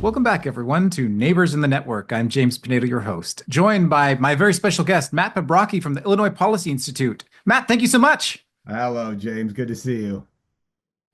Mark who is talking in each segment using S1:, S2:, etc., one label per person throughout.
S1: Welcome back, everyone, to Neighbors in the Network. I'm James Pinedo, your host, joined by my very special guest, Matt Paprocki from the Illinois Policy Institute. Matt, thank you so much.
S2: Hello, James. Good to see you.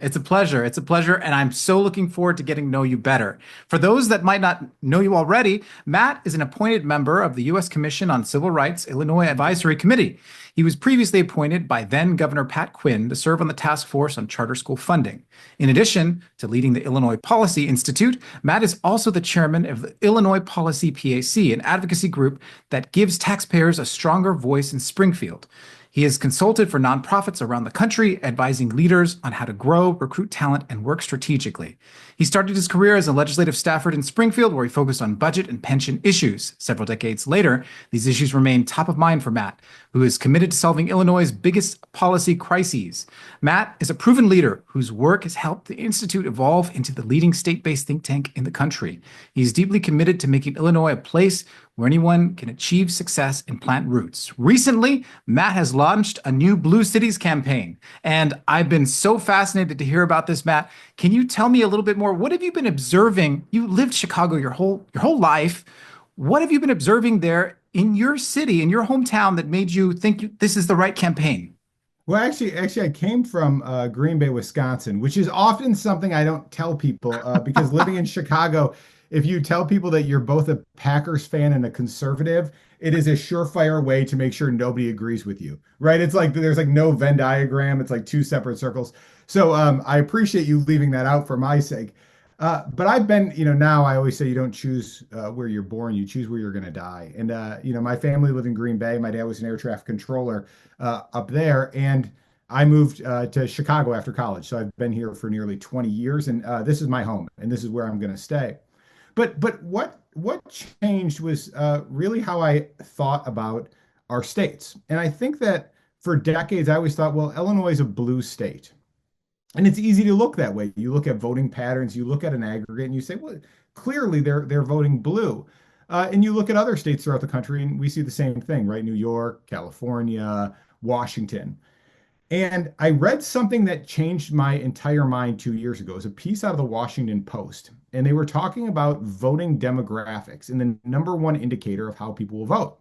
S1: It's a pleasure. It's a pleasure, and I'm so looking forward to getting to know you better. For those that might not know you already, Matt is an appointed member of the U.S. Commission on Civil Rights Illinois Advisory Committee. He was previously appointed by then Governor Pat Quinn to serve on the task force on charter school funding. In addition to leading the Illinois Policy Institute, Matt is also the chairman of the Illinois Policy PAC, an advocacy group that gives taxpayers a stronger voice in Springfield. He has consulted for nonprofits around the country, advising leaders on how to grow, recruit talent, and work strategically. He started his career as a legislative staffer in Springfield, where he focused on budget and pension issues. Several decades later, these issues remain top of mind for Matt, who is committed to solving Illinois' biggest policy crises. Matt is a proven leader whose work has helped the Institute evolve into the leading state-based think tank in the country. He's deeply committed to making Illinois a place where anyone can achieve success and plant roots. Recently, Matt has launched a new Blue Cities campaign, and I've been so fascinated to hear about this, Matt. Can you tell me a little bit more? What have you been observing? You lived Chicago your whole life. What have you been observing there in your city, in your hometown, that made you think this is the right campaign?
S2: Well, actually, I came from Green Bay, Wisconsin, which is often something I don't tell people because living in Chicago, if you tell people that you're both a Packers fan and a conservative, it is a surefire way to make sure nobody agrees with you, right? It's like there's like no Venn diagram. It's like two separate circles. So I appreciate you leaving that out for my sake. But I've been, now I always say you don't choose where you're born, you choose where you're going to die. And, my family lived in Green Bay. My dad was an air traffic controller up there. And I moved to Chicago after college. So I've been here for nearly 20 years. And this is my home and this is where I'm going to stay. But what changed was really how I thought about our states. And I think that for decades, I always thought, well, Illinois is a blue state. And it's easy to look that way. You look at voting patterns, you look at an aggregate, and you say, well, clearly they're voting blue. And you look at other states throughout the country, and we see the same thing, right? New York, California, Washington. And I read something that changed my entire mind 2 years ago. It was a piece out of the Washington Post, and they were talking about voting demographics and the number one indicator of how people will vote.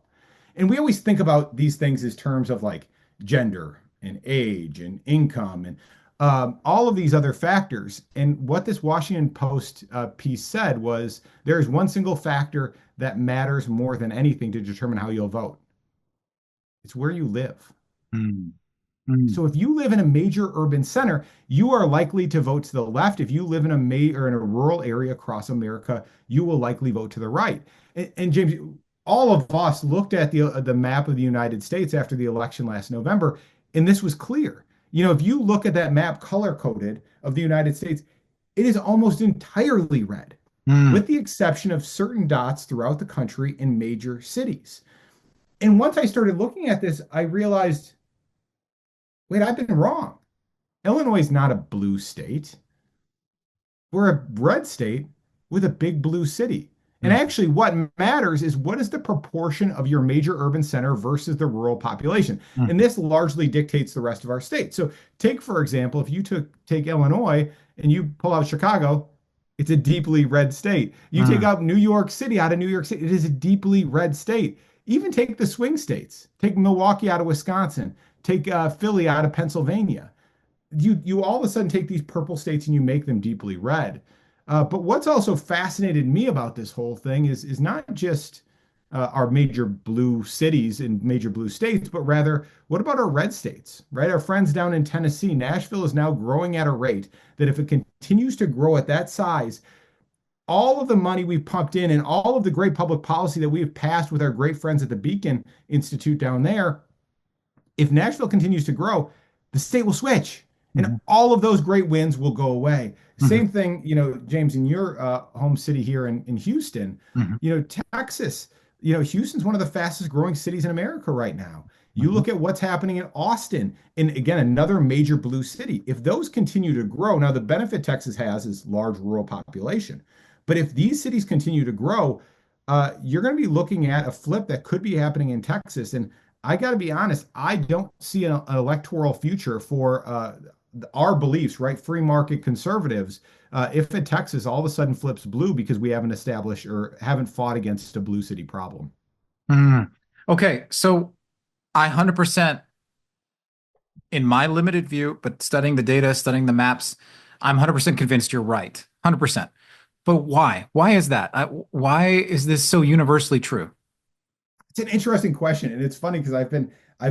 S2: And we always think about these things as terms of like gender and age and income and all of these other factors. And what this Washington Post piece said was there is one single factor that matters more than anything to determine how you'll vote. It's where you live.
S1: Mm, mm,
S2: So if you live in a major urban center, you are likely to vote to the left. If you live in a or in a rural area across America, you will likely vote to the right. And James, all of us looked at the map of the United States after the election last November, and this was clear. If you look at that map color coded of the United States, it is almost entirely red,
S1: mm.
S2: with the exception of certain dots throughout the country in major cities. And once I started looking at this, I realized, wait, I've been wrong. Illinois is not a blue state. We're a red state with a big blue city. And
S1: Mm.
S2: actually, what matters is what is the proportion of your major urban center versus the rural population.
S1: Mm.
S2: And this largely dictates the rest of our state. So, take, for example, if you take Illinois and you pull out Chicago, it's a deeply red state. You take
S1: Mm.
S2: out New York City out of New York City, it is a deeply red state. Even take the swing states, take Milwaukee out of Wisconsin, take Philly out of Pennsylvania. You all of a sudden take these purple states and you make them deeply red. But what's also fascinated me about this whole thing is not just our major blue cities and major blue states, but rather what about our red states, right? Our friends down in Tennessee, Nashville is now growing at a rate that if it continues to grow at that size, all of the money we've pumped in and all of the great public policy that we have passed with our great friends at the Beacon Institute down there, if Nashville continues to grow, the state will switch and
S1: Mhm.
S2: all of those great wins will go away.
S1: Mhm.
S2: Same thing, James, in your home city here in Houston,
S1: Mhm.
S2: Texas, Houston's one of the fastest growing cities in America right now. You
S1: Mhm.
S2: look at what's happening in Austin, and again, another major blue city. If those continue to grow, now the benefit Texas has is large rural population. But if these cities continue to grow, you're going to be looking at a flip that could be happening in Texas. And I got to be honest, I don't see an electoral future for our beliefs, right? Free market conservatives, if in Texas all of a sudden flips blue because we haven't established or haven't fought against a blue city problem.
S1: Mm. Okay, so I 100% in my limited view, but studying the data, studying the maps, I'm 100% convinced you're right. 100%. But why? Why is that? Why is this so universally true?
S2: It's an interesting question, and it's funny because I've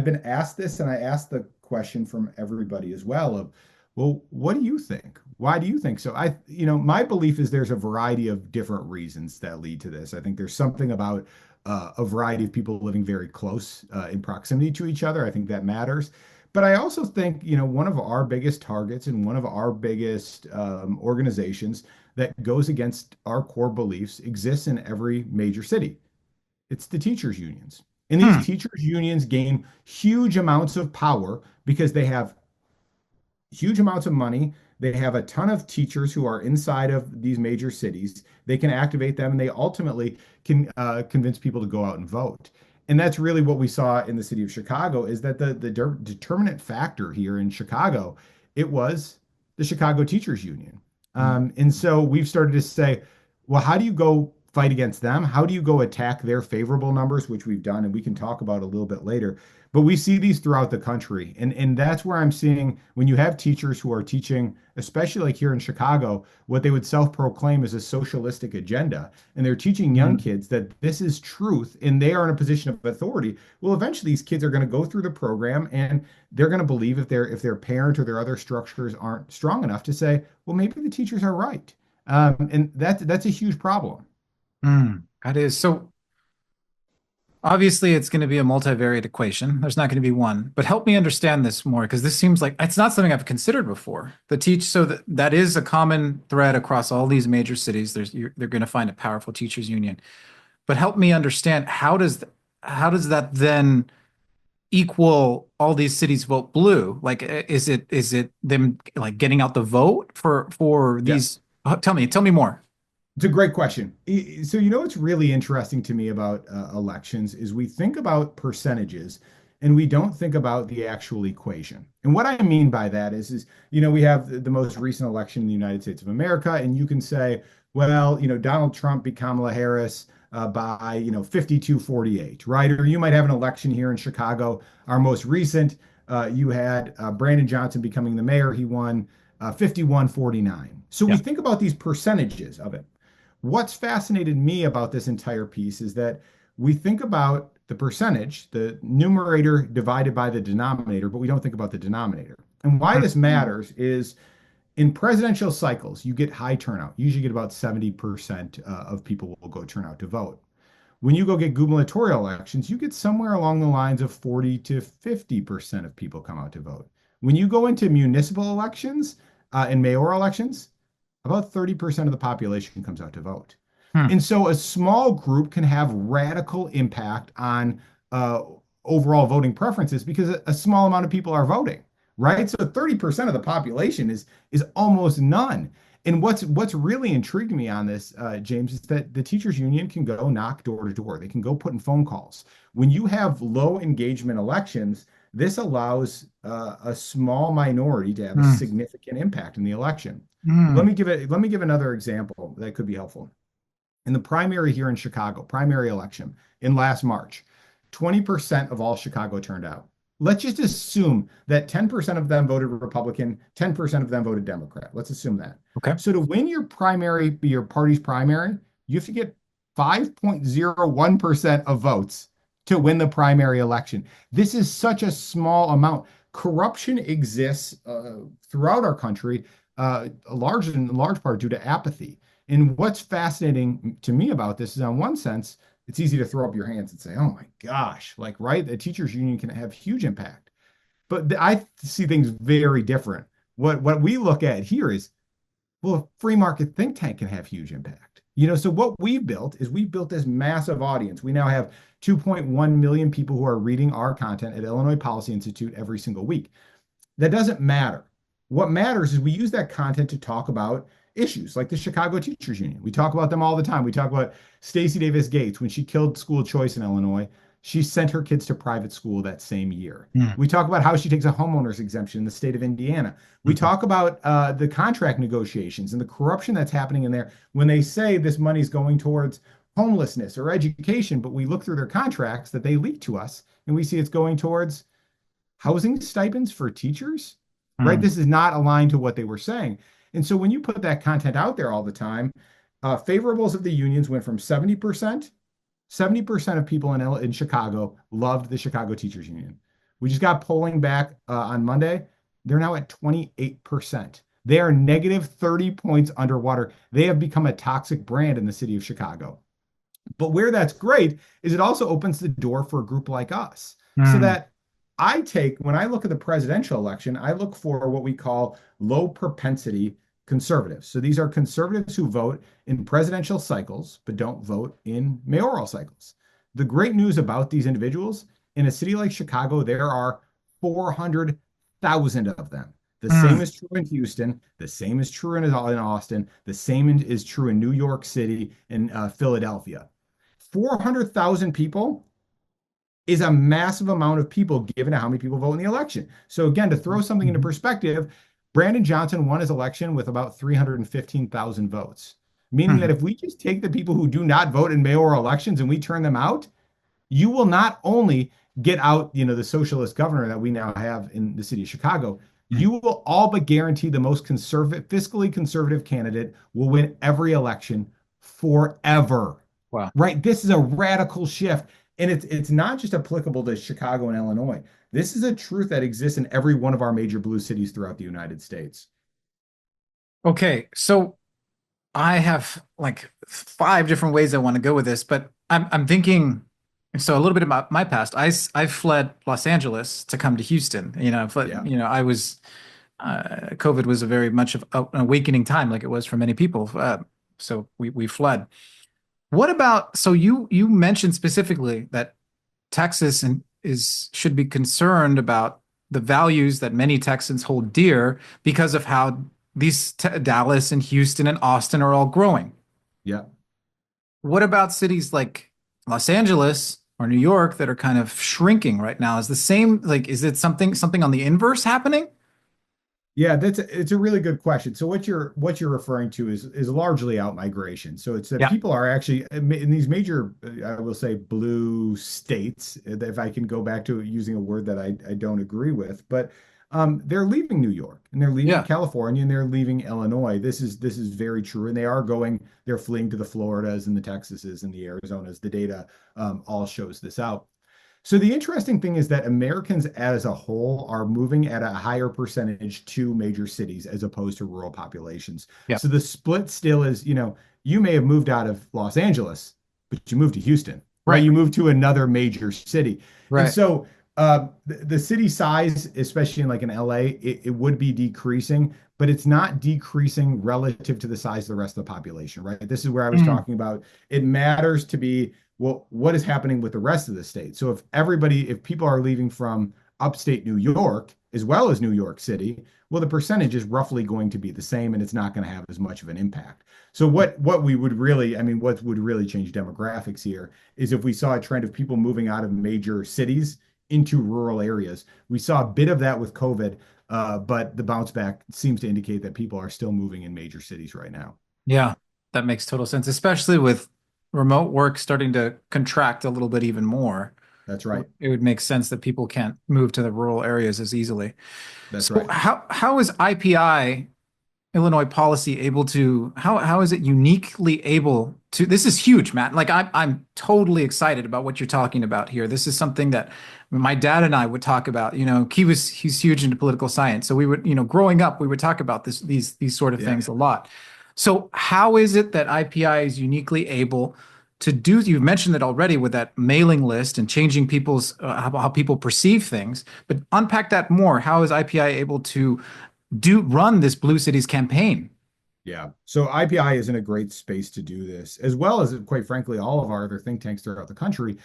S2: been asked this, and I asked the question from everybody as well of, well, what do you think? Why do you think so? My belief is there's a variety of different reasons that lead to this. I think there's something about a variety of people living very close in proximity to each other. I think that matters. But I also think, one of our biggest targets and one of our biggest organizations that goes against our core beliefs exists in every major city. It's the teachers' unions. And these
S1: Hmm.
S2: teachers' unions gain huge amounts of power because they have huge amounts of money. They have a ton of teachers who are inside of these major cities. They can activate them and they ultimately can convince people to go out and vote. And that's really what we saw in the city of Chicago is that the determinant factor here in Chicago, it was the Chicago Teachers Union. And so we've started to say, well, how do you go fight against them? How do you go attack their favorable numbers, which we've done, and we can talk about a little bit later. But we see these throughout the country. And that's where I'm seeing when you have teachers who are teaching, especially like here in Chicago, what they would self-proclaim as a socialistic agenda. And they're teaching young
S1: Hmm.
S2: kids that this is truth and they are in a position of authority. Well, eventually these kids are going to go through the program and they're going to believe if their parent or their other structures aren't strong enough to say, well, maybe the teachers are right. And that's a huge problem.
S1: Hmm. That is so. Obviously, it's going to be a multivariate equation. There's not going to be one, but help me understand this more because this seems like it's not something I've considered before. So that is a common thread across all these major cities. They're going to find a powerful teachers union. But help me understand how does that then equal all these cities vote blue? Like, is it them like getting out the vote for
S2: Yes.
S1: these? Tell me more.
S2: It's a great question. So, what's really interesting to me about elections is we think about percentages and we don't think about the actual equation. And what I mean by that is, we have the most recent election in the United States of America, and you can say, well, Donald Trump beat Kamala Harris by, 52-48, right? Or you might have an election here in Chicago. Our most recent, you had Brandon Johnson becoming the mayor. He won 51-49. So we
S1: Yeah.
S2: think about these percentages of it. What's fascinated me about this entire piece is that we think about the percentage, the numerator divided by the denominator, but we don't think about the denominator. And why this
S1: Mhm.
S2: matters is in presidential cycles, you get high turnout. You usually get about 70% of people will go turn out to vote. When you go get gubernatorial elections, you get somewhere along the lines of 40 to 50% of people come out to vote. When you go into municipal elections and mayoral elections, about 30% of the population comes out to vote.
S1: Hmm.
S2: And so a small group can have radical impact on uh, overall voting preferences because a small amount of people are voting, right? So 30% of the population is almost none. And what's really intrigued me on this, James, is that the teachers union can go knock door to door. They can go put in phone calls. When you have low engagement elections, this allows a small minority to have a
S1: Hmm.
S2: significant impact in the election. Let
S1: Hmm.
S2: me give it. Let me give another example that could be helpful. In the primary here in Chicago, primary election in last March, 20% of all Chicago turned out. Let's just assume that 10% of them voted Republican, 10% of them voted Democrat. Let's assume that.
S1: Okay.
S2: So to win your primary, your party's primary, you have to get 5.01% of votes to win the primary election. This is such a small amount. Corruption exists throughout our country, in large part due to apathy. And what's fascinating to me about this is, on one sense, it's easy to throw up your hands and say, "Oh my gosh!" Like, right? The teachers' union can have huge impact, but I see things very different. What we look at here is, well, a free market think tank can have huge impact. So what we've built is we built this massive audience. We now have 2.1 million people who are reading our content at Illinois Policy Institute every single week. That doesn't matter. What matters is we use that content to talk about issues like the Chicago Teachers Union. We talk about them all the time. We talk about Stacey Davis Gates when she killed school choice in Illinois. she sent her kids to private school that same year.
S1: Mm.
S2: We talk about how she takes a homeowner's exemption in the state of Indiana. We
S1: Mhm.
S2: talk about the contract negotiations and the corruption that's happening in there when they say this money's going towards homelessness or education, but we look through their contracts that they leak to us and we see it's going towards housing stipends for teachers, right?
S1: Mm.
S2: This is not aligned to what they were saying. And so when you put that content out there all the time, favorables of the unions went from 70% of people in Chicago loved the Chicago Teachers Union. We just got polling back on Monday. They're now at 28%. They are negative 30 points underwater. They have become a toxic brand in the city of Chicago. But where that's great is it also opens the door for a group like us so
S1: Mm.
S2: that when I look at the presidential election, I look for what we call low propensity conservatives. So these are conservatives who vote in presidential cycles, but don't vote in mayoral cycles. The great news about these individuals in a city like Chicago, there are 400,000 of them. The same
S1: Mm.
S2: is true in Houston. The same is true in Austin. The same is true in New York City and Philadelphia. 400,000 people is a massive amount of people given to how many people vote in the election. So again, to throw something into
S1: Mhm.
S2: perspective, Brandon Johnson won his election with about 315,000 votes, meaning that
S1: Mhm.
S2: if we just take the people who do not vote in mayoral elections and we turn them out, you will not only get out, the socialist governor that we now have in the city of Chicago,
S1: Mhm.
S2: you will all but guarantee the most conservative, fiscally conservative candidate will win every election forever.
S1: Wow.
S2: Right? This is a radical shift. And it's not just applicable to Chicago and Illinois. This is a truth that exists in every one of our major blue cities throughout the United States.
S1: Okay, so I have like five different ways I want to go with this, but I'm thinking so a little bit about my past. I fled Los Angeles to come to Houston.
S2: Yeah.
S1: I was COVID was a very much of an awakening time, like it was for many people. So we fled. What about so you mentioned specifically that Texas and is should be concerned about the values that many Texans hold dear because of how these Dallas and Houston and Austin are all growing.
S2: Yeah.
S1: What about cities like Los Angeles or New York that are kind of shrinking right now? Is the same like is it something on the inverse happening?
S2: Yeah, it's a really good question. So what you're referring to is largely out migration. So it's that
S1: Yeah.
S2: people are actually in these major, I will say, blue states. If I can go back to using a word that I don't agree with, but they're leaving New York and they're leaving
S1: Yeah.
S2: California and they're leaving Illinois. This is very true, and they're fleeing to the Floridas and the Texases and the Arizonas. The data all shows this out. So the interesting thing is that Americans as a whole are moving at a higher percentage to major cities as opposed to rural populations.
S1: Yeah.
S2: So the split still is, you may have moved out of Los Angeles, but you moved to Houston, right?
S1: Right.
S2: You moved to another major city. And
S1: Right.
S2: so the city size, especially in like in LA, it would be decreasing, but it's not decreasing relative to the size of the rest of the population, right? This is where I was
S1: Mm.
S2: talking about it matters to be well, what is happening with the rest of the state? So if people are leaving from upstate New York as well as New York City, well, the percentage is roughly going to be the same, and it's not going to have as much of an impact. So what we would really, I mean, what would really change demographics here is if we saw a trend of people moving out of major cities into rural areas. We saw a bit of that with COVID, but the bounce back seems to indicate that people are still moving in major cities right now.
S1: Yeah. That makes total sense, especially with remote work starting to contract a little bit even more.
S2: That's right.
S1: It would make sense that people can't move to the rural areas as easily.
S2: That's
S1: So
S2: right.
S1: how is IPI Illinois policy able to how is it uniquely able to this is huge, Matt. Like I'm totally excited about what you're talking about here. This is something that my dad and I would talk about. He's huge into political science. So we would, growing up, we would talk about these sort of
S2: Yeah.
S1: things a lot. So how is it that IPI is uniquely able to do, you've mentioned it already with that mailing list and changing people's how people perceive things, but unpack that more. How is IPI able to run this Blue Cities campaign?
S2: Yeah. So IPI is in a great space to do this, as well as, quite frankly, all of our other think tanks throughout the country,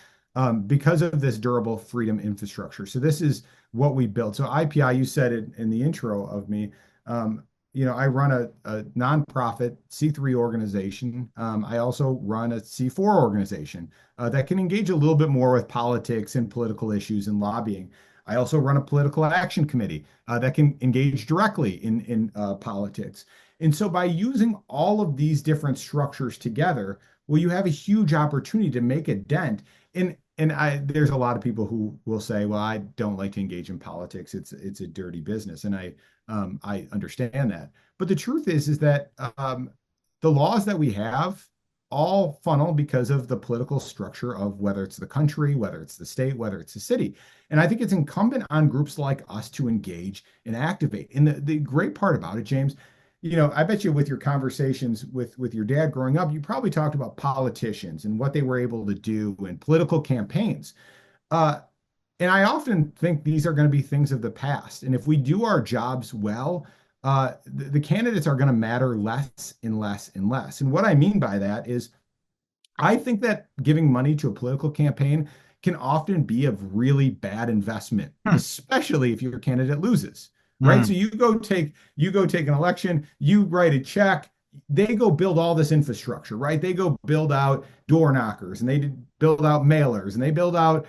S2: because of this durable freedom infrastructure. So this is what we built. So IPI, you said it in the intro of me, I run a nonprofit C3 organization. I also run a C4 organization that can engage a little bit more with politics and political issues and lobbying. I also run a political action committee that can engage directly in politics. And so by using all of these different structures together, well, you have a huge opportunity to make a dent. And there's a lot of people who will say, well, I don't like to engage in politics. It's a dirty business. And I understand that. But the truth is that the laws that we have all funnel because of the political structure of whether it's the country, whether it's the state, whether it's the city. And I think it's incumbent on groups like us to engage and activate. And the great part about it, James, I bet you with your conversations with your dad growing up, you probably talked about politicians and what they were able to do in political campaigns. Uh, and I often think these are going to be things of the past. And if we do our jobs well, the candidates are going to matter less and less and less. And what I mean by that is I think that giving money to a political campaign can often be a really bad investment,
S1: Hmm.
S2: especially if your candidate loses, right? So
S1: Hmm.
S2: you go take an election, you write a check, they go build all this infrastructure, right? They go build out door knockers and build out mailers and they build out,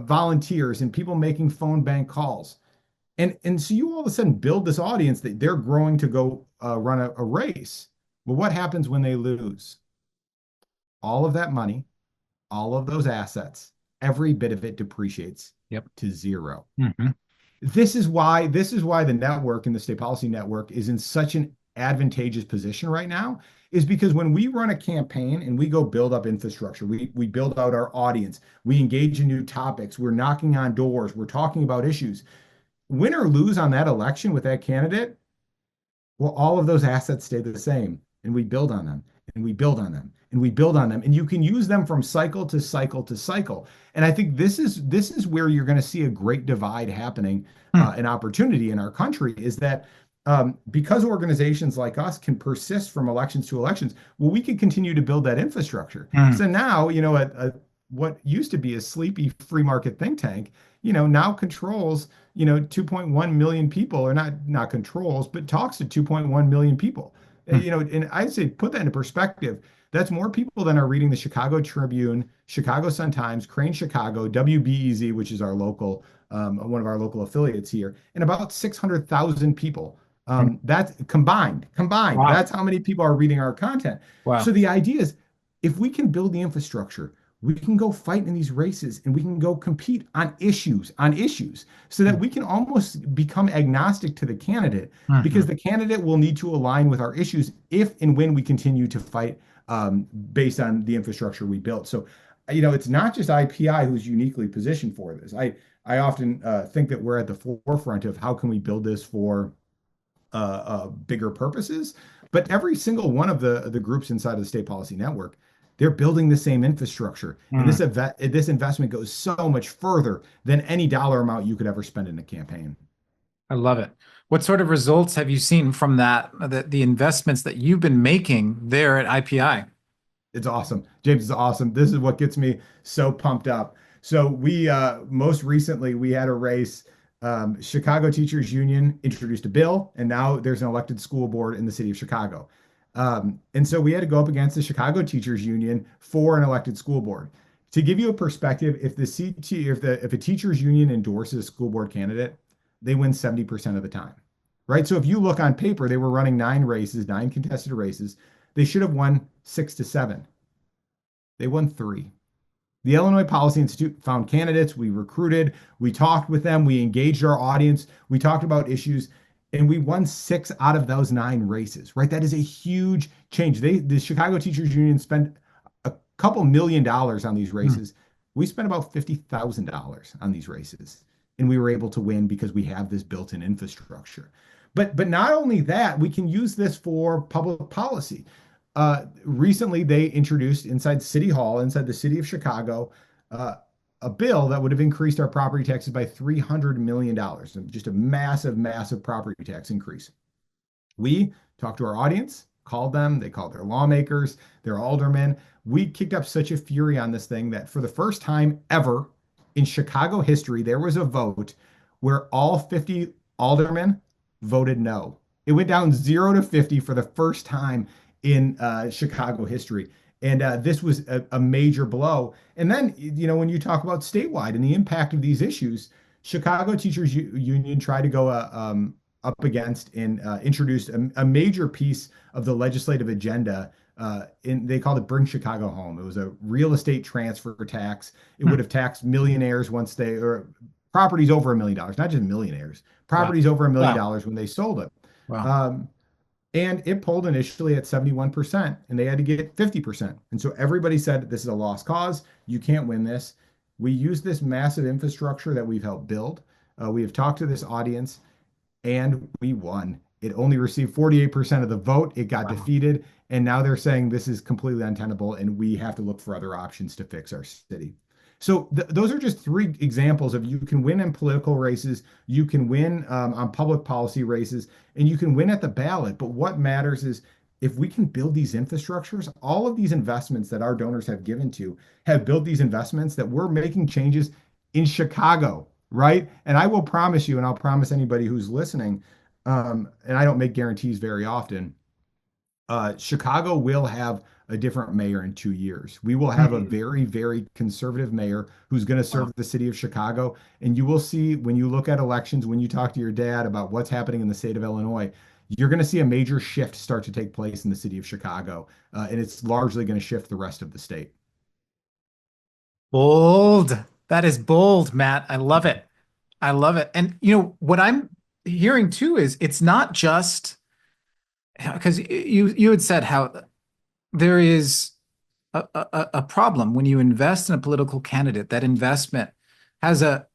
S2: volunteers and people making phone bank calls. And so you all of a sudden build this audience that they're growing to go run a race. Well, what happens when they lose? All of that money, all of those assets, every bit of it depreciates
S1: Yep.
S2: to zero.
S1: Hmm.
S2: This is why the network and the state policy network is in such an advantageous position right now, is because when we run a campaign and we go build up infrastructure, we build out our audience, we engage in new topics, we're knocking on doors, we're talking about issues. Win or lose on that election with that candidate, well, all of those assets stay the same, and we build on them, and we build on them, and we build on them, and you can use them from cycle to cycle to cycle. And I think this is where you're going to see a great divide happening,
S1: Hmm.
S2: an opportunity in our country is that because organizations like us can persist from elections to elections, well, we can continue to build that infrastructure.
S1: Hmm.
S2: So now, what used to be a sleepy free market think tank, now controls 2.1 million people, or not controls, but talks to 2.1 million people.
S1: Hmm.
S2: And I'd say put that into perspective. That's more people than are reading the Chicago Tribune, Chicago Sun-Times, Crane Chicago, WBEZ, which is one of our local affiliates here, and about 600,000 people.
S1: Hmm.
S2: That's combined.
S1: Wow.
S2: That's how many people are reading our content. So
S1: Wow.
S2: the idea is, if we can build the infrastructure, we can go fight in these races and we can go compete on issues so that
S1: Hmm.
S2: we can almost become agnostic to the candidate,
S1: Hmm.
S2: because the candidate will need to align with our issues if and when we continue to fight based on the infrastructure we built. So, it's not just IPI who's uniquely positioned for this. I often think that we're at the forefront of how can we build this for bigger purposes. But every single one of the groups inside of the state policy network, they're building the same infrastructure. And
S1: Hmm.
S2: this investment goes so much further than any dollar amount you could ever spend in a campaign.
S1: I love it. What sort of results have you seen from the investments that you've been making there at IPI?
S2: It's awesome. James is awesome. This is what gets me so pumped up. So we most recently we had a race. Chicago Teachers Union introduced a bill, and now there's an elected school board in the city of Chicago. And so we had to go up against the Chicago Teachers Union for an elected school board. To give you a perspective, if a teachers union endorses a school board candidate, they win 70% of the time. Right? So if you look on paper, they were running nine contested races. They should have won 6 to 7. They won 3. The Illinois Policy Institute found candidates. We recruited, we talked with them, we engaged our audience, we talked about issues, and we won 6 out of those 9 races, right? That is a huge change. The Chicago Teachers Union spent a couple $1 million on these
S1: Hmm.
S2: races. We spent about $50,000 on these races, and we were able to win because we have this built-in infrastructure. But not only that, we can use this for public policy. Recently, they introduced inside City Hall, inside the city of Chicago, uh, a bill that would have increased our property taxes by $300 million, just a massive, massive property tax increase. We talked to our audience, called them, they called their lawmakers, their aldermen. We kicked up such a fury on this thing that for the first time ever in Chicago history, there was a vote where all 50 aldermen voted no. It went down 0 to 50 for the first time in Chicago history. And this was a major blow. And then, when you talk about statewide and the impact of these issues, Chicago Teachers Union tried to go up against and introduced a major piece of the legislative agenda. They called it Bring Chicago Home. It was a real estate transfer tax. It
S1: Hmm.
S2: would have taxed millionaires once they, or properties over $1 million, not just millionaires,
S1: Wow.
S2: properties over a million
S1: Wow.
S2: dollars when they sold it.
S1: Wow.
S2: Um, and it pulled initially at 71%, and they had to get 50%. And so everybody said, this is a lost cause. You can't win this. We use this massive infrastructure that we've helped build. We have talked to this audience, and we won. It only received 48% of the vote. It got
S1: Wow.
S2: defeated. And now they're saying this is completely untenable, and we have to look for other options to fix our city. So those are just three examples of you can win in political races, you can win on public policy races, and you can win at the ballot. But what matters is if we can build these infrastructures, all of these investments that our donors have given to have built these investments that we're making changes in Chicago, right? And I will promise you, and I'll promise anybody who's listening, and I don't make guarantees very often, Chicago will have a different mayor in 2 years. We will have a
S1: Hmm.
S2: very, very conservative mayor who's going to
S1: Wow.
S2: serve the city of Chicago. And you will see when you look at elections, when you talk to your dad about what's happening in the state of Illinois, you're going to see a major shift start to take place in the city of Chicago. And it's largely going to shift the rest of the state.
S1: Bold. That is bold, Matt. I love it. I love it. And what I'm hearing too is it's not just because you had said how there is a problem when you invest in a political candidate. That investment has a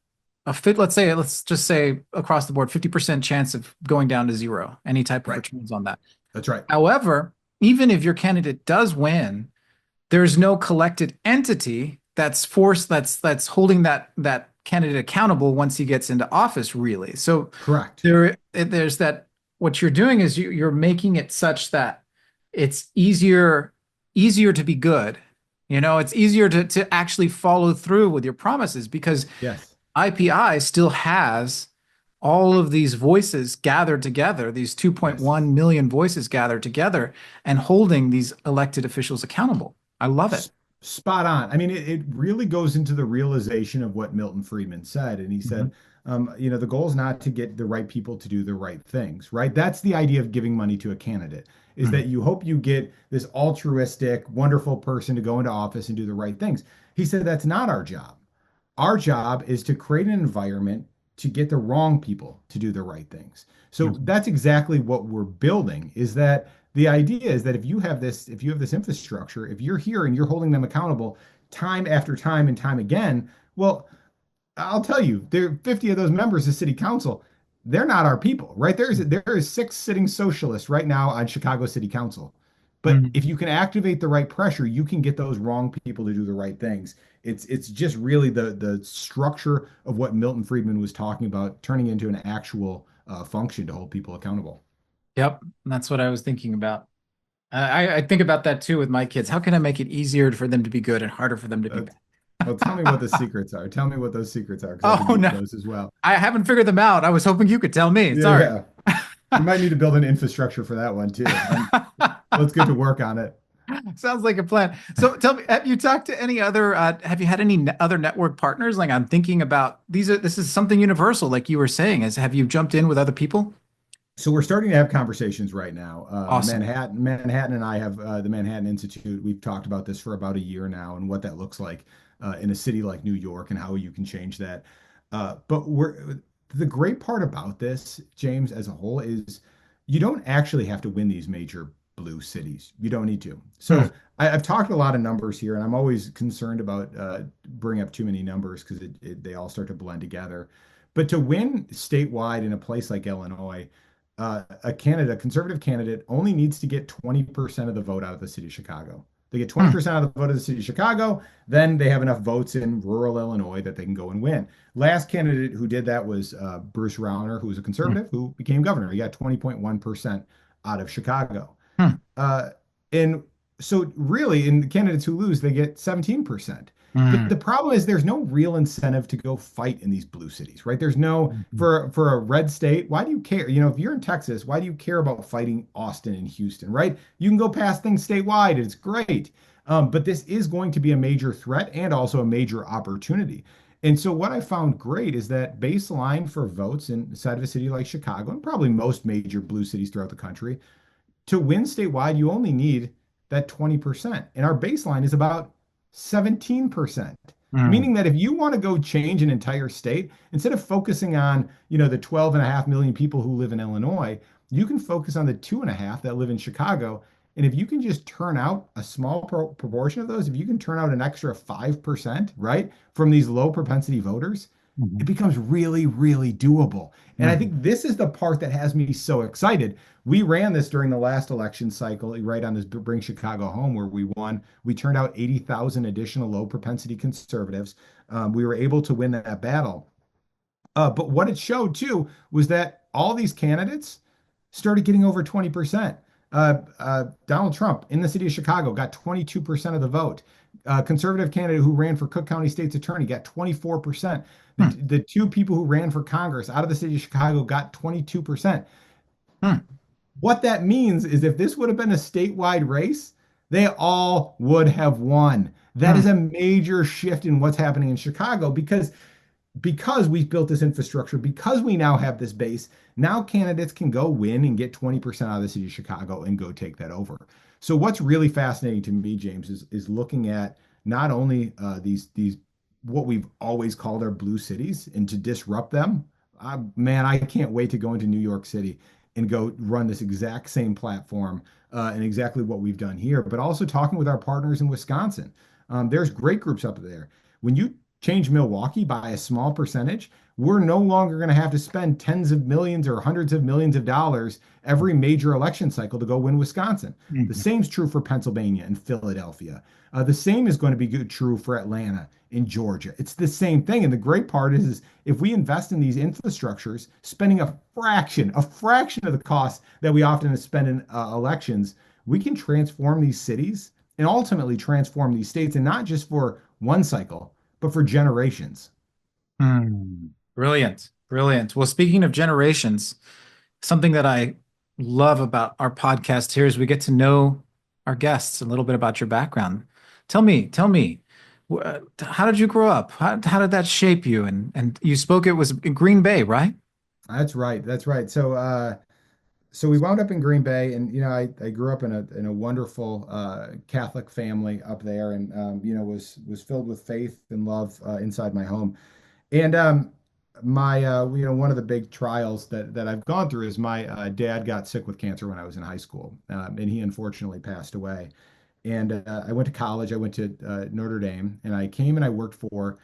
S1: fit, let's just say across the board, 50% chance of going down to zero, any type of
S2: Right.
S1: returns on that.
S2: That's right.
S1: However, even if your candidate does win, there's no collected entity that's holding that candidate accountable once he gets into office, really. So
S2: Correct.
S1: there's that. What you're doing is you're making it such that it's easier to be good. It's easier to actually follow through with your promises because
S2: Yes.
S1: IPI still has all of these voices gathered together, these
S2: Yes.
S1: 2.1 million voices gathered together and holding these elected officials accountable. I love it.
S2: S- Spot on. I mean, it really goes into the realization of what Milton Friedman said. And he
S1: Mhm.
S2: said, the goal is not to get the right people to do the right things, right? That's the idea of giving money to a candidate, is
S1: Mhm.
S2: that you hope you get this altruistic, wonderful person to go into office and do the right things. He said that's not our job. Our job is to create an environment to get the wrong people to do the right things. So
S1: Mhm.
S2: that's exactly what we're building, is that the idea is that if you have this infrastructure, if you're here and you're holding them accountable time after time and time again, well, I'll tell you, there 50 of those members of city council, they're not our people, right? There is six sitting socialists right now on Chicago City Council. But
S1: Mhm.
S2: if you can activate the right pressure, you can get those wrong people to do the right things. It's just really the structure of what Milton Friedman was talking about, turning into an actual function to hold people accountable.
S1: Yep, that's what I was thinking about. I think about that too with my kids. How can I make it easier for them to be good and harder for them to be
S2: Uh, well, tell me what the
S1: bad?
S2: secrets are. Tell me what those secrets are, because I could
S1: Oh
S2: use
S1: no,
S2: those as well.
S1: I haven't figured them out. I was hoping you could tell me.
S2: Yeah,
S1: Sorry.
S2: yeah. You might need to build an infrastructure for that one too. Let's get to work on it.
S1: Sounds like a plan. So tell me, have you talked to any other, have you had any other network partners? Like I'm thinking about this is something universal, like you were saying, have you jumped in with other people?
S2: So we're starting to have conversations right now.
S1: Awesome.
S2: Manhattan and I have the Manhattan Institute. We've talked about this for about a year now and what that looks like in a city like New York and how you can change that. But the great part about this, James, as a whole, is you don't actually have to win these major blue cities. You don't need to.
S1: Hmm.
S2: So I've talked a lot of numbers here, and I'm always concerned about bringing up too many numbers because they all start to blend together. But to win statewide in a place like Illinois, a conservative candidate only needs to get 20% of the vote out of the city of Chicago. They get
S1: Hmm.
S2: 20% of the vote of the city of Chicago, then they have enough votes in rural Illinois that they can go and win. Last candidate who did that was Bruce Rauner, who was a
S1: Hmm.
S2: conservative who became governor. He got 20.1% out of Chicago.
S1: Hmm.
S2: Uh, and so really, in the candidates who lose, they get 17%. But
S1: Mm,
S2: the problem is there's no real incentive to go fight in these blue cities, right? There's no
S1: mhm,
S2: for a red state, why do you care? You know, if you're in Texas, why do you care about fighting Austin and Houston, right? You can go past things statewide, it's great. But this is going to be a major threat and also a major opportunity. And so what I found great is that baseline for votes inside of a city like Chicago and probably most major blue cities throughout the country to win statewide, you only need that 20%. And our baseline is about 17%.
S1: mm,
S2: Meaning that if you want to go change an entire state, instead of focusing on, the 12.5 million people who live in Illinois, you can focus on the 2.5 that live in Chicago. And if you can just turn out a small proportion of those, if you can turn out an extra 5%, right, from these low propensity voters, it
S1: mhm,
S2: becomes really, really doable. And I
S1: mhm,
S2: think this is the part that has me so excited. We ran this during the last election cycle, right on this Bring Chicago Home, where we won. We turned out 80,000 additional low propensity conservatives. We were able to win that battle. But what it showed too was that all these candidates started getting over 20%. Donald Trump in the city of Chicago got 22% of the vote. Conservative candidate who ran for Cook County State's Attorney got 24%.
S1: mm,
S2: The two people who ran for Congress out of the city of Chicago got 22%.
S1: mm,
S2: What that means is if this would have been a statewide race, they all would have won. That is
S1: mm,
S2: a major shift in what's happening in Chicago because we've built this infrastructure, because we now have this base, now candidates can go win and get 20% out of the city of Chicago and go take that over. So what's really fascinating to me, James, is looking at not only these what we've always called our blue cities and to disrupt them. Man, I can't wait to go into New York City and go run this exact same platform and exactly what we've done here, but also talking with our partners in Wisconsin. There's great groups up there. When you change Milwaukee by a small percentage, we're no longer going to have to spend tens of millions or hundreds of millions of dollars every major election cycle to go win Wisconsin. The
S1: mhm,
S2: same is true for Pennsylvania and Philadelphia. The same is going to be true for Atlanta in Georgia. It's the same thing. And the great part is if we invest in these infrastructures, spending a fraction of the cost that we often spend in elections, we can transform these cities and ultimately transform these states, and not just for one cycle, but for generations.
S1: mm. Brilliant. Brilliant. Well, speaking of generations, something that I love about our podcast here is we get to know our guests a little bit about your background. Tell me, how did you grow up? How did that shape you? And you spoke it was in Green Bay, right?
S2: That's right. That's right. So we wound up in Green Bay, and I grew up in a wonderful Catholic family up there, and was filled with faith and love inside my home. And my one of the big trials that I've gone through is my dad got sick with cancer when I was in high school, and he unfortunately passed away. And I went to college. I went to Notre Dame, and I came and I worked for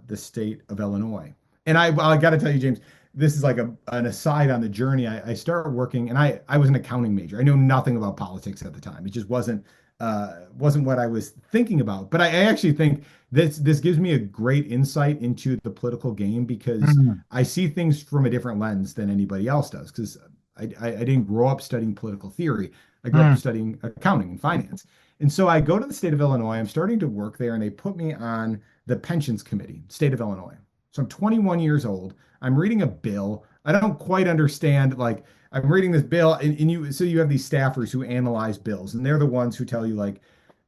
S2: the state of Illinois. And I got to tell you, James, this is like an aside on the journey. I started working, and I was an accounting major. I knew nothing about politics at the time. It just wasn't what I was thinking about. But I actually think this gives me a great insight into the political game because
S1: Mm,
S2: I see things from a different lens than anybody else does. Because I didn't grow up studying political theory. I grew up
S1: mm,
S2: studying accounting and finance. And so I go to the state of Illinois. I'm starting to work there, and they put me on the pensions committee, state of Illinois. So I'm 21 years old. I'm reading a bill. I don't quite understand. Like I'm reading this bill, and you have these staffers who analyze bills, and they're the ones who tell you like,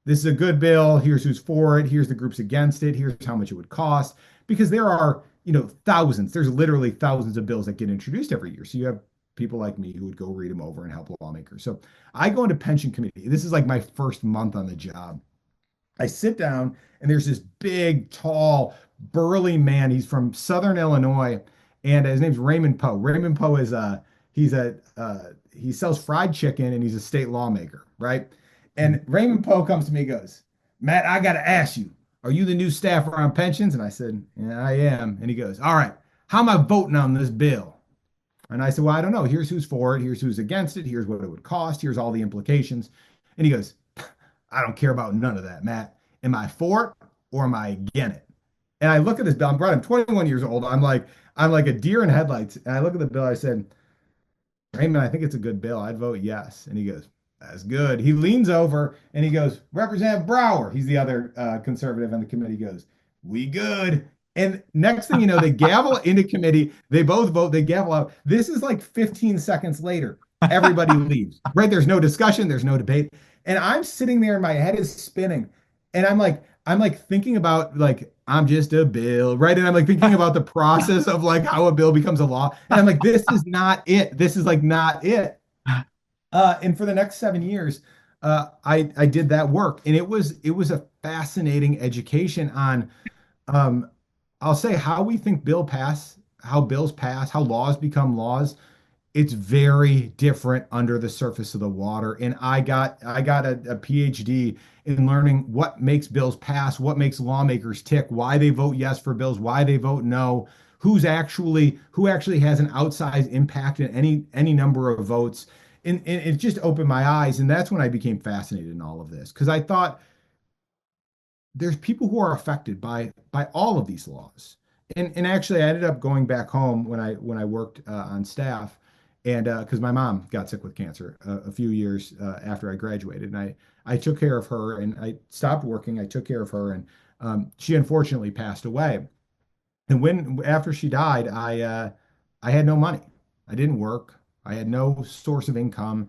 S2: this is a good bill. Here's who's for it. Here's the groups against it. Here's how much it would cost. Because there are, thousands. There's literally thousands of bills that get introduced every year. So you have people like me who would go read them over and help lawmakers. So I go into pension committee. This is like my first month on the job. I sit down and there's this big, tall, burly man. He's from Southern Illinois, and his name's Raymond Poe. Raymond Poe is he sells fried chicken and he's a state lawmaker, right?
S1: mm.
S2: And Raymond Poe comes to me and goes, Matt, I got to ask you, are you the new staffer on pensions? And I said, yeah, I am. And he goes, all right, how am I voting on this bill? And I said, well, I don't know. Here's who's for it. Here's who's against it. Here's what it would cost. Here's all the implications. And he goes, I don't care about none of that, Matt. Am I for it or am I against it? And I look at this bill. I'm 21 years old. I'm like a deer in headlights. And I look at the bill. I said, Raymond, I think it's a good bill. I'd vote yes. And he goes, That's good. He leans over and he goes, Representative Brower. He's the other conservative on the committee. Goes, we good. And next thing you know, they gavel into committee. They both vote. They gavel out. This is like 15 seconds later. Everybody leaves. Right? There's no discussion. There's no debate. And I'm sitting there, and my head is spinning. And I'm like thinking about like I'm just a bill, right? And I'm like thinking about the process of like how a bill becomes a law. And I'm like, this is not it. This is like not it. And for the next 7 years, I did that work, and it was a fascinating education on um, I'll say how we think how bills pass, how laws become laws. It's very different under the surface of the water. And I got a PhD in learning what makes bills pass, what makes lawmakers tick, why they vote yes for bills, why they vote no, who actually has an outsized impact in any number of votes. And it just opened my eyes. And that's when I became fascinated in all of this. Because I thought there's people who are affected by all of these laws. And actually, I ended up going back home when I worked on staff, and because my mom got sick with cancer a few years after I graduated, and I took care of her, and I stopped working. I took care of her, and she unfortunately passed away. And when after she died, I had no money. I didn't work. I had no source of income.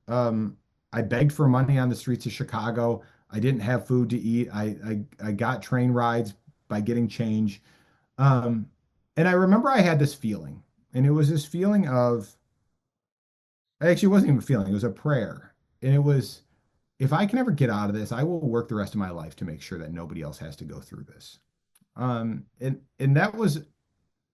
S2: I begged for money on the streets of Chicago. I didn't have food to eat. I got train rides by getting change. Um, and I remember I had this feeling, and it was this feeling of actually it wasn't even a feeling, it was a prayer. And it was, if I can ever get out of this, I will work the rest of my life to make sure that nobody else has to go through this. And that was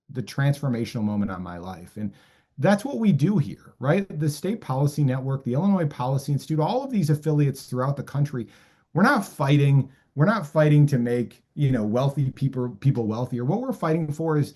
S2: the transformational moment on my life. And that's what we do here, right? The State Policy Network, the Illinois Policy Institute, all of these affiliates throughout the country, we're not fighting to make, wealthy people wealthier. What we're fighting for is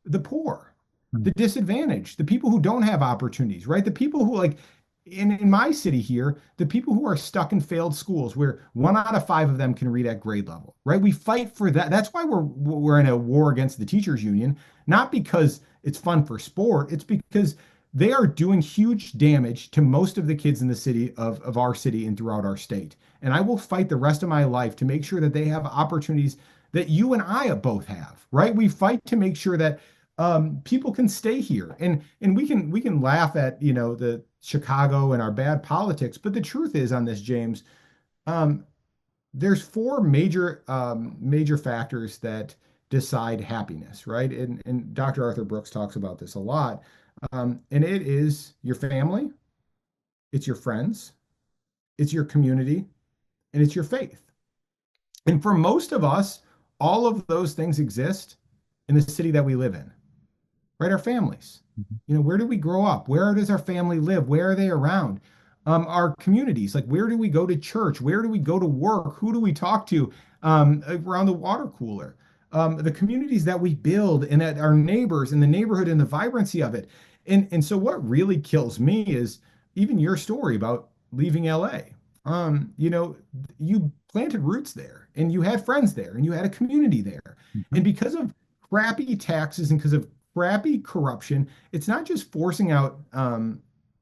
S2: the poor, the disadvantaged, the people who don't have opportunities, right? The people who like in my city here, the people who are stuck in failed schools where 1 out of 5 of them can read at grade level, right? We fight for that. That's why we're in a war against the teachers union, not because it's fun for sport. It's because they are doing huge damage to most of the kids in the city of our city and throughout our state. And I will fight the rest of my life to make sure that they have opportunities that you and I both have, right? We fight to make sure that people can stay here, and we can laugh at the Chicago and our bad politics, but the truth is on this, James, um, there's four major factors that decide happiness, right? And Dr. Arthur Brooks talks about this a lot, and it is your family, it's your friends, it's your community, and it's your faith. And for most of us, all of those things exist in the city that we live in, right? Our families. Where do we grow up? Where does our family live? Where are they around? Our communities, like where do we go to church? Where do we go to work? Who do we talk to around the water cooler? The communities that we build and at our neighbors and the neighborhood and the vibrancy of it. And so what really kills me is even your story about leaving LA. You planted roots there and you had friends there and you had a community there. And because of crappy taxes and because of crappy corruption, it's not just forcing out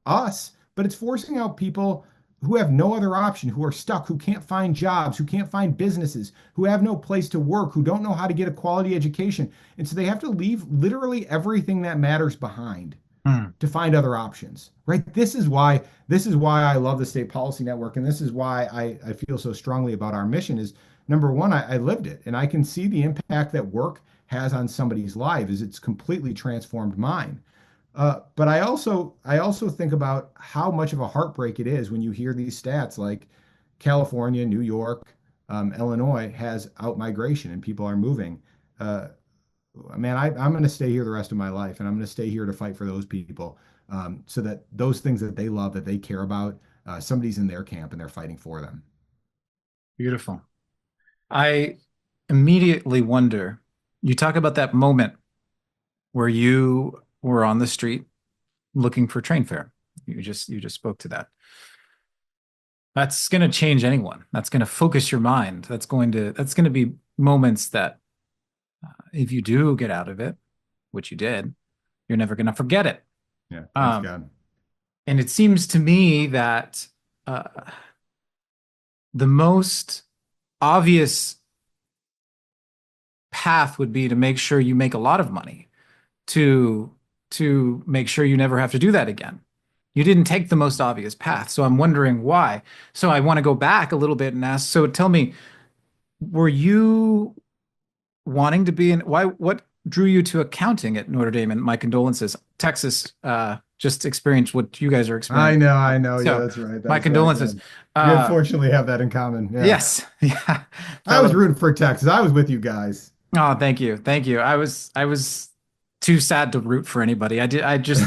S2: us, but it's forcing out people who have no other option, who are stuck, who can't find jobs, who can't find businesses, who have no place to work, who don't know how to get a quality education. And so they have to leave literally everything that matters behind
S1: Hmm.
S2: to find other options, right? This is why I love the State Policy Network, and this is why I feel so strongly about our mission is number one, I lived it, and I can see the impact that work has on somebody's life is it's completely transformed mine. But I also think about how much of a heartbreak it is when you hear these stats like California, New York, Illinois has outmigration and people are moving. Uh, Man, I'm going to stay here the rest of my life, and I'm going to stay here to fight for those people, so that those things that they love, that they care about, somebody's in their camp and they're fighting for them.
S1: Beautiful. I immediately wonder, you talk about that moment where you were on the street looking for train fare. You just spoke to that. That's going to change anyone. That's going to focus your mind. That's going to be moments that if you do get out of it, which you did, you're never going to forget it.
S2: Yeah, thanks
S1: Um,
S2: God.
S1: and it seems to me that the most obvious path would be to make sure you make a lot of money to make sure you never have to do that again. You didn't take the most obvious path, so I'm wondering why. So I want to go back a little bit and ask, so tell me, were you wanting to be in what drew you to accounting at Notre Dame? And my condolences. Texas just experienced what you guys are
S2: I
S1: experiencing.
S2: know, I know. Yeah,
S1: So
S2: that's right.
S1: my
S2: That's right. Yeah.
S1: condolences.
S2: We
S1: Uh
S2: unfortunately have that in common. Yeah.
S1: yes. Yeah.
S2: I was
S1: Fellow.
S2: rooting for Texas. I was with you guys.
S1: Oh, thank you. Thank you. I was too sad to root for anybody. I just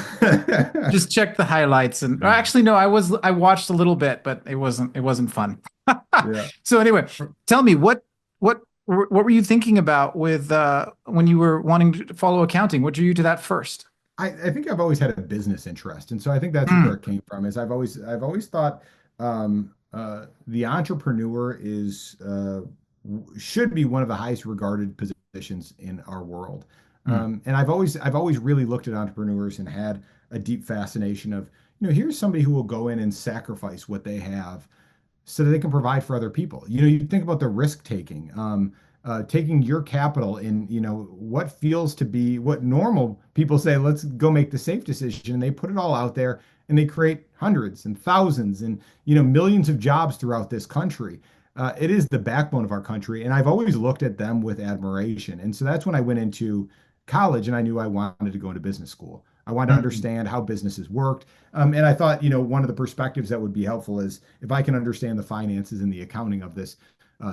S1: checked the highlights and or actually no, I watched a little bit, but it wasn't fun.
S2: Yeah.
S1: So anyway, tell me what were you thinking about with when you were wanting to follow accounting? What drew you to that first?
S2: I think I've always had a business interest, and so I think that's where
S1: Hmm.
S2: it came from. Is I've always thought the entrepreneur is should be one of the highest regarded positions in our world,
S1: Hmm.
S2: and I've always really looked at entrepreneurs and had a deep fascination of here's somebody who will go in and sacrifice what they have so that they can provide for other people. You think about the risk taking, taking your capital in, what feels to be what normal people say, let's go make the safe decision. And they put it all out there and they create hundreds and thousands and, millions of jobs throughout this country. It is the backbone of our country. And I've always looked at them with admiration. And so that's when I went into college and I knew I wanted to go into business school. I wanted to
S1: Hmm.
S2: understand how businesses worked. And I thought, one of the perspectives that would be helpful is if I can understand the finances and the accounting of this,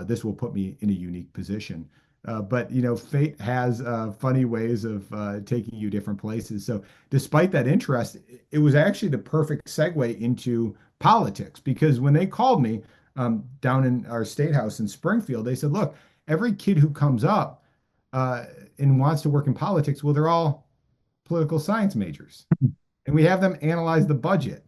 S2: this will put me in a unique position. But fate has funny ways of taking you different places. So, despite that interest, it was actually the perfect segue into politics because when they called me down in our state house in Springfield, they said, "Look, every kid who comes up uh, and wants to work in politics, well, they're all political science majors, and we have them analyze the budget."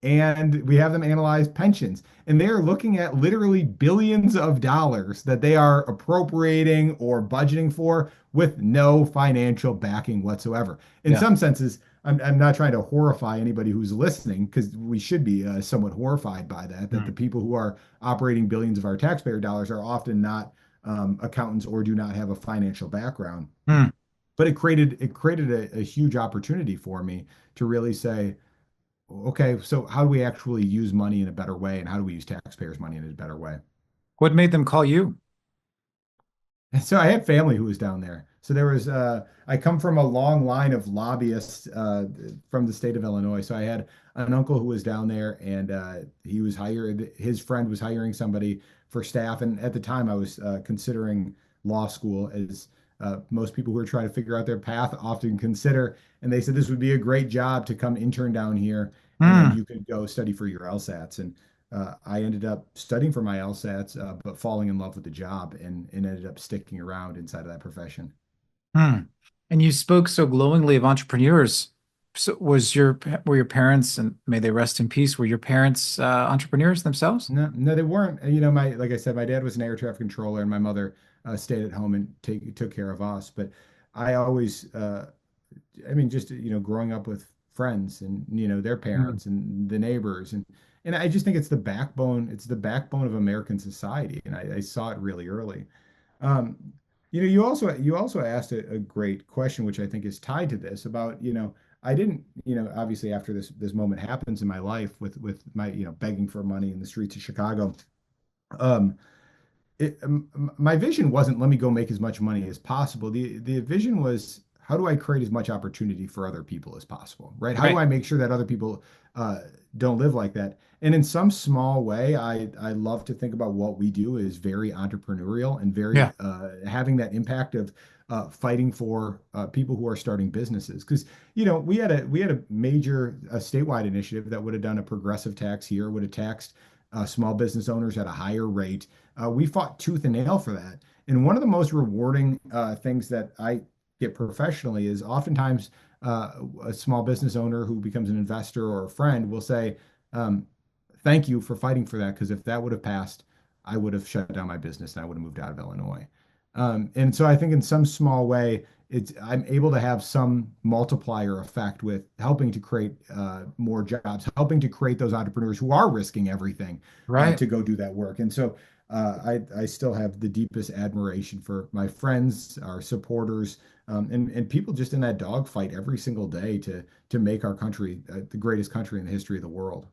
S2: And we have them analyze pensions. And they're looking at literally billions of dollars that they are appropriating or budgeting for with no financial backing whatsoever. In
S1: Yeah.
S2: some senses, I'm not trying to horrify anybody who's listening because we should be somewhat horrified by that the
S1: Hmm.
S2: people who are operating billions of our taxpayer dollars are often not accountants or do not have a financial background.
S1: Hmm.
S2: But it created a huge opportunity for me to really say, okay, so how do we actually use money in a better way, and how do we use taxpayers' money in a better way?
S1: What made them call you?
S2: And so I had family who was down there. So I come from a long line of lobbyists from the state of Illinois. So I had an uncle who was down there and he was hired, his friend was hiring somebody for staff. And at the time I was considering law school as most people who are trying to figure out their path often consider. And they said this would be a great job to come intern down here and then
S1: Hmm.
S2: you could go study for your LSATs. And I ended up studying for my LSATs, but falling in love with the job and ended up sticking around inside of that profession.
S1: Hmm. And you spoke so glowingly of entrepreneurs. So were your parents, and may they rest in peace, were your parents entrepreneurs themselves?
S2: No, no, they weren't. Like I said, my dad was an air traffic controller, and my mother stayed at home and took care of us. But I always, just growing up with friends and their
S1: Hmm.
S2: parents and the neighbors and I just think it's the backbone. It's the backbone of American society, and I saw it really early. Um, you also asked a great question, which I think is tied to this about, I didn't, obviously after this moment happens in my life with my, begging for money in the streets of Chicago. Um, my vision wasn't let me go make as much money as possible. The vision was how do I create as much opportunity for other people as possible, right? How do
S1: Right.
S2: I make sure that other people don't live like that? And in some small way, I love to think about what we do is very entrepreneurial and
S1: Yeah.
S2: very having that impact of fighting for people who are starting businesses. Because we had a major statewide initiative that would have done a progressive tax here, would have taxed small business owners at a higher rate. We fought tooth and nail for that. And one of the most rewarding things that I get professionally is oftentimes a small business owner who becomes an investor or a friend will say, um, thank you for fighting for that, because if that would have passed, I would have shut down my business and I would have moved out of Illinois. And so I think in some small way, I'm able to have some multiplier effect with helping to create more jobs, helping to create those entrepreneurs who are risking everything
S1: Right.
S2: to go do that work. And so I still have the deepest admiration for my friends, our supporters, and people just in that dogfight every single day to make our country the greatest country in the history of the world.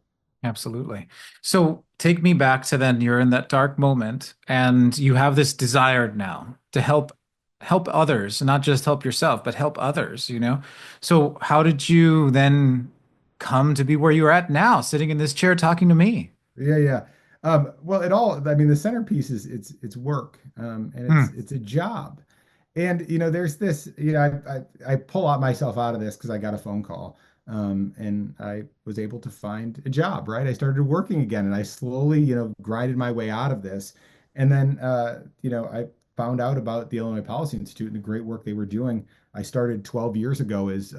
S1: Absolutely. So take me back to then you're in that dark moment and you have this desire now to help others, not just help yourself, but help others, you know? So how did you then come to be where you're at now, sitting in this chair talking to me?
S2: Yeah, yeah. Well, I mean, the centerpiece is it's work, and
S1: Hmm.
S2: it's a job. And there's this, I pull out myself out of this because I got a phone call, and I was able to find a job, right? I started working again, and I slowly, grinded my way out of this. And then, I found out about the Illinois Policy Institute and the great work they were doing. I started 12 years ago as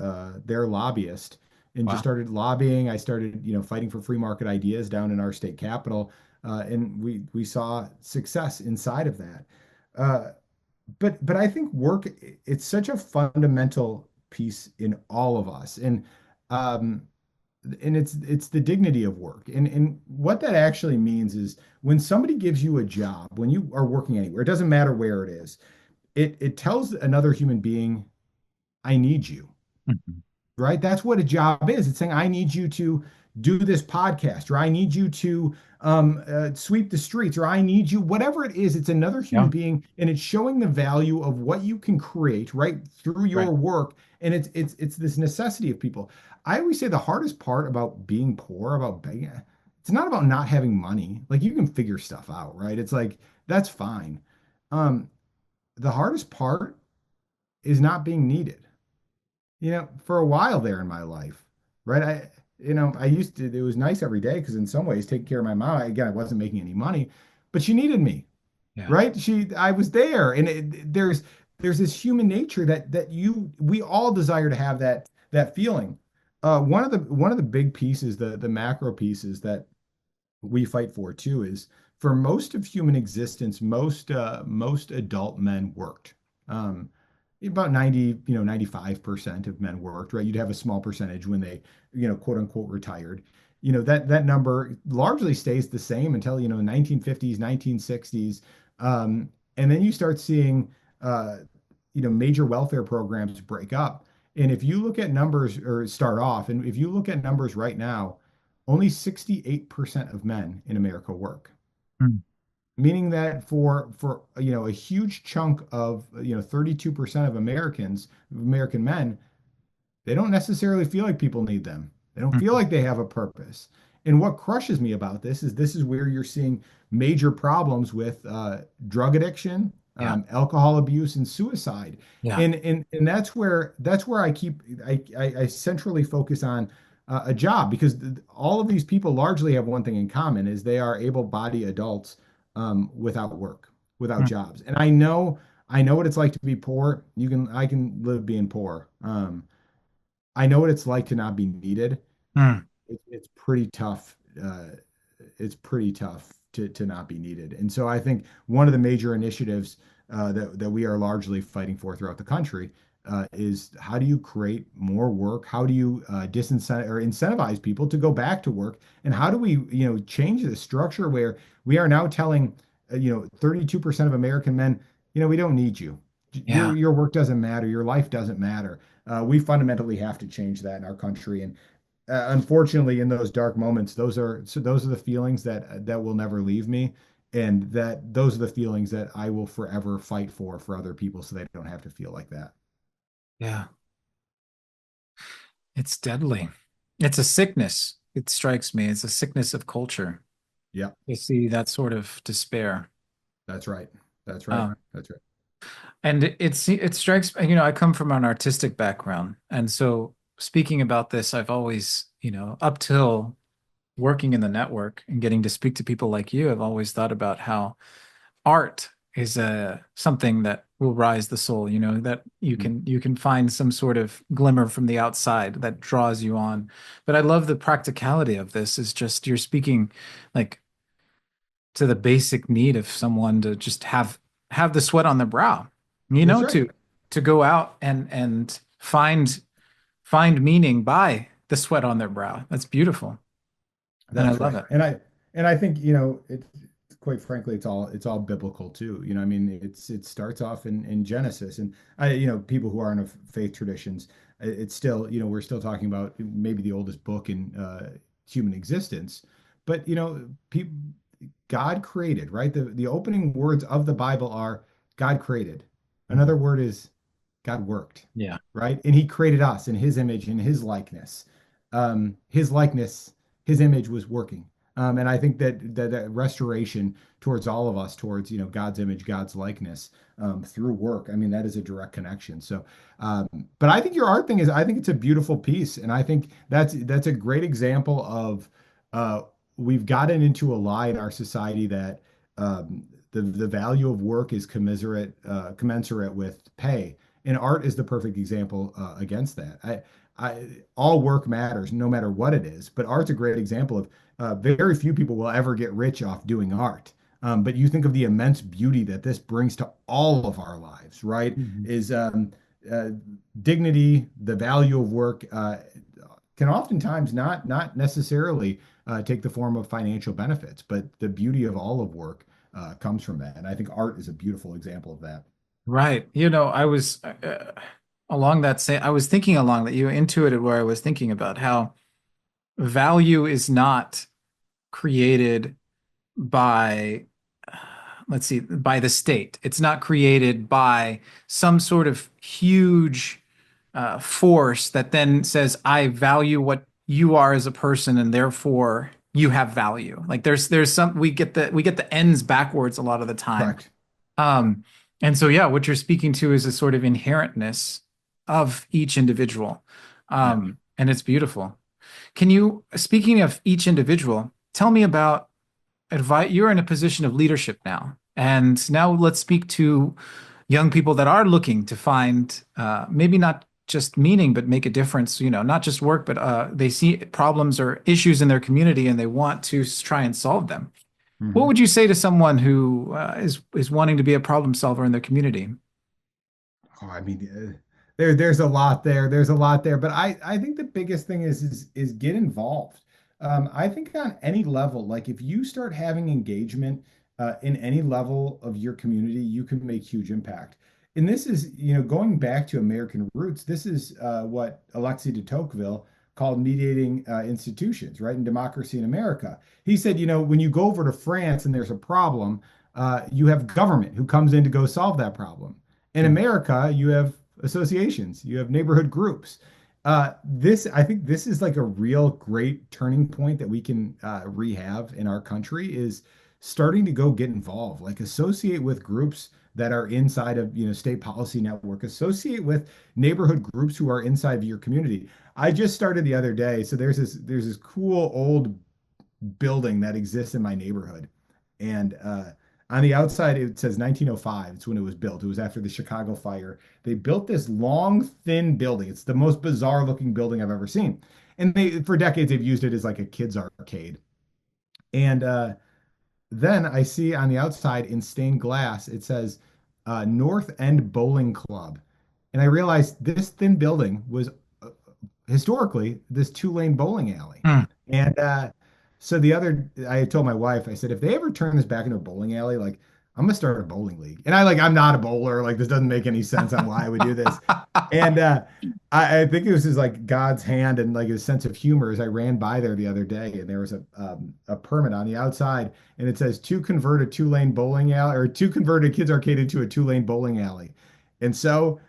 S2: their lobbyist and just
S1: Wow.
S2: started lobbying. I started, fighting for free market ideas down in our state capital, and we saw success inside of that. Uh, but I think work, it's such a fundamental piece in all of us, um, and it's the dignity of work, and what that actually means is when somebody gives you a job, when you are working anywhere, it doesn't matter where it is, it tells another human being, I need you,
S1: Mhm.
S2: right? That's what a job is. It's saying, I need you to do this podcast, or I need you to sweep the streets, or I need you, whatever it is, it's another human
S1: Yeah.
S2: being, and it's showing the value of what you can create right through
S1: Right.
S2: your work. And it's this necessity of people. I always say the hardest part about being poor, about begging, it's not about not having money. Like you can figure stuff out, right? It's like that's fine. Um, the hardest part is not being needed, for a while there in my life, right? I used to, it was nice every day because in some ways taking care of my mom, again, I wasn't making any money, but she needed me,
S1: Yeah.
S2: right? I was there. And there's this human nature we all desire to have that feeling. One of the big pieces, the macro pieces that we fight for too is for most of human existence, most adult men worked. Um, about 90, 95% of men worked, right? You'd have a small percentage when they, quote unquote retired. That number largely stays the same until, 1950s, 1960s. And then you start seeing major welfare programs break up. And if you look at numbers or start off, and if you look at numbers right now, only 68% of men in America work,
S1: Hmm.
S2: meaning that for a huge chunk of 32% of American men, they don't necessarily feel like people need them. They don't feel
S1: Mhm.
S2: like they have a purpose. And what crushes me about this is where you're seeing major problems with drug addiction,
S1: Yeah.
S2: alcohol abuse, and suicide.
S1: Yeah.
S2: And that's where I centrally focus on a job because all of these people largely have one thing in common is they are able-bodied adults without work, without
S1: Hmm.
S2: jobs. And I know what it's like to be poor. I can live being poor. I know what it's like to not be needed.
S1: Hmm.
S2: It's pretty tough. It's pretty tough to not be needed. And so I think one of the major initiatives that we are largely fighting for throughout the country is how do you create more work? How do you disincentive or incentivize people to go back to work? And how do we, change the structure where we are now telling, 32% of American men, we don't need you. Your
S1: Yeah.
S2: your work doesn't matter. Your life doesn't matter. We fundamentally have to change that in our country. And unfortunately, in those dark moments, those are the feelings that will never leave me, and those are the feelings that I will forever fight for other people, so they don't have to feel like that.
S1: Yeah. It's deadly. It's a sickness. It strikes me. It's a sickness of culture.
S2: Yeah,
S1: You see that sort of despair.
S2: that's right. That's right.
S1: Um,
S2: That's right.
S1: and it strikes, I come from an artistic background. And so speaking about this, I've always, up till working in the network and getting to speak to people like you, I've always thought about how art is something that will rise the soul, that you
S2: Mm.
S1: can you can find some sort of glimmer from the outside that draws you on. But I love the practicality of this is just you're speaking like to the basic need of someone to just have the sweat on their brow,
S2: That's right.
S1: to to go out and find meaning by the sweat on their brow. That's beautiful. And I
S2: That's
S1: love
S2: right.
S1: it.
S2: And I think, it quite frankly, it's all biblical too. I mean, it starts off in Genesis, and people who aren't of faith traditions, it's still, we're still talking about maybe the oldest book in human existence. But people, God created, right? The opening words of the Bible are God created.
S1: Mhm.
S2: Another word is God worked,
S1: Yeah.
S2: right? And he created us in his image, in his likeness. His likeness, his image was working. And I think that restoration towards all of us, towards, God's image, God's likeness, through work. I mean, that is a direct connection. So, but I think your art thing is, I think it's a beautiful piece, and I think that's a great example of uh, we've gotten into a lie in our society that the value of work is commensurate with pay, and art is the perfect example against that. All work matters, no matter what it is. But art's a great example of very few people will ever get rich off doing art. But you think of the immense beauty that this brings to all of our lives, right?
S1: Mhm.
S2: Is uh, dignity, the value of work can oftentimes not necessarily take the form of financial benefits, but the beauty of all of work comes from that. And I think art is a beautiful example of that.
S1: Right. I was along that same, I was thinking along that you intuited where I was thinking about how value is not created by, let's see, by the state. It's not created by some sort of huge force that then says, I value what you are as a person, and therefore you have value. Like there's some we get the ends backwards a lot of the time.
S2: Correct.
S1: Um, and so yeah, what you're speaking to is a sort of inherentness of each individual.
S2: Yeah.
S1: And it's beautiful. Can you, speaking of each individual, tell me about advice? You're in a position of leadership now. And now let's speak to young people that are looking to find maybe not just meaning, but make a difference, not just work, but they see problems or issues in their community and they want to try and solve them. What
S2: Mhm.
S1: would you say to someone who is wanting to be a problem solver in their community?
S2: Oh, I mean, there's a lot there. There's a lot there, but I think the biggest thing is get involved. I think on any level, like if you start having engagement in any level of your community, you can make huge impact. And this is, going back to American roots. This is what Alexis de Tocqueville called mediating institutions, right? In Democracy in America. He said, when you go over to France and there's a problem, you have government who comes in to go solve that problem. In
S1: Mm.
S2: America, you have associations, you have neighborhood groups. I think this is like a real great turning point that we can rehab in our country is starting to go get involved, like associate with groups that are inside of, state policy network, associate with neighborhood groups who are inside of your community. I just started the other day. So there's this cool old building that exists in my neighborhood. And on the outside, it says 1905. It's when it was built. It was after the Chicago fire. They built this long, thin building. It's the most bizarre looking building I've ever seen. And for decades, they've used it as like a kid's arcade. And then I see on the outside in stained glass, it says North End Bowling Club. And I realized this thin building was historically this two-lane bowling alley.
S1: Mm.
S2: And so I told my wife, I said, if they ever turn this back into a bowling alley, like I'm gonna start a bowling league. And I'm not a bowler. Like this doesn't make any sense on why I would do this. And I think it was just like God's hand and like his sense of humor as I ran by there the other day, and there was a permit on the outside, and it says to convert a two-lane bowling alley or to convert a kids arcade into a two-lane bowling alley. And so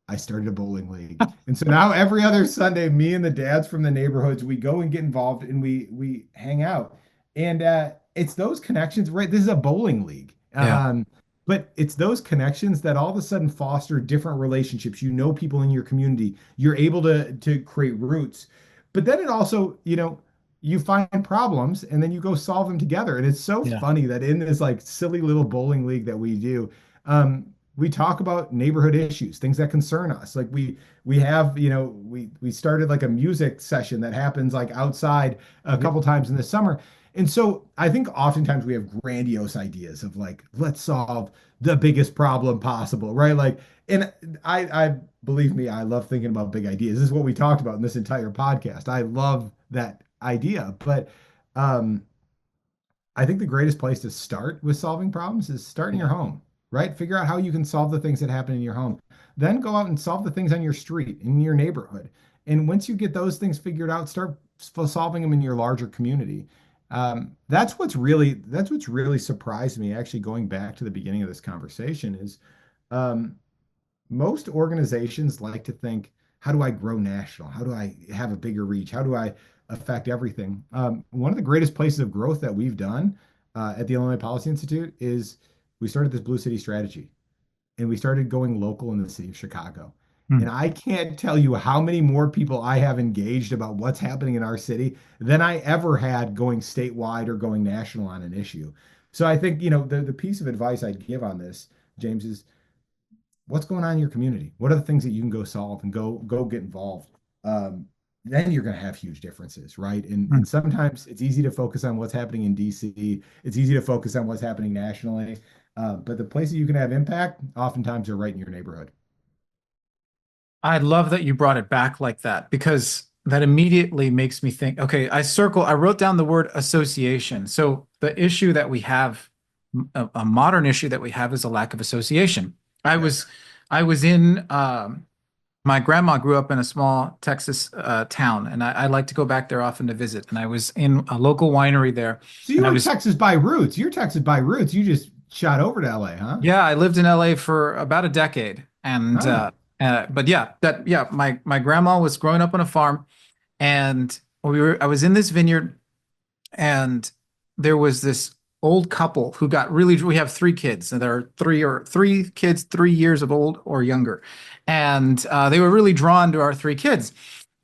S2: I started a bowling league. And so now every other Sunday, me and the dads from the neighborhoods, we go and get involved and we hang out. And it's those connections, right? This is a bowling league.
S1: Yeah.
S2: But it's those connections that all of a sudden foster different relationships. You know people in your community. You're able to create roots. But then it also, you find problems and then you go solve them together. And it's so
S1: Yeah.
S2: funny that in this like silly little bowling league that we do, we talk about neighborhood issues, things that concern us. Like we have, we started like a music session that happens like outside a
S1: Yep.
S2: couple times in the summer. And so I think oftentimes we have grandiose ideas of like, let's solve the biggest problem possible, right? Like, and I believe me, I love thinking about big ideas. This is what we talked about in this entire podcast. I love that idea, but um, I think the greatest place to start with solving problems is start in your
S1: Yeah.
S2: home, right? Figure out how you can solve the things that happen in your home. Then go out and solve the things on your street, in your neighborhood. And once you get those things figured out, start solving them in your larger community. That's what's really surprised me, actually, going back to the beginning of this conversation, is um, most organizations like to think, how do I grow national? How do I have a bigger reach? How do I affect everything? One of the greatest places of growth that we've done at the Illinois Policy Institute is we started this Blue City strategy and we started going local in the city of Chicago.
S1: Hmm.
S2: And I can't tell you how many more people I have engaged about what's happening in our city than I ever had going statewide or going national on an issue. So I think, the piece of advice I'd give on this, James, is what's going on in your community? What are the things that you can go solve and go get involved? Then you're going to have huge differences, right? And
S1: Hmm.
S2: and sometimes it's easy to focus on what's happening in DC. It's easy to focus on what's happening nationally. But the places you can have impact, oftentimes are right in your neighborhood.
S1: I love that you brought it back like that because that immediately makes me think, okay, I wrote down the word association. So the issue that we have, a modern issue that we have is a lack of association. I
S2: Yep.
S1: was, I was in, my grandma grew up in a small Texas town, and I like to go back there often to visit. And I was in a local winery there,
S2: So
S1: and
S2: you
S1: I
S2: were
S1: was,
S2: Texas by roots. You're Texas by roots. You just shot over to LA, huh?
S1: yeah, I lived in LA for about a decade, and
S2: Huh.
S1: but yeah, my grandma was growing up on a farm, and I was in this vineyard, and there was this old couple who got really, we have three kids, and there are three kids 3 years of old or younger, and they were really drawn to our three kids,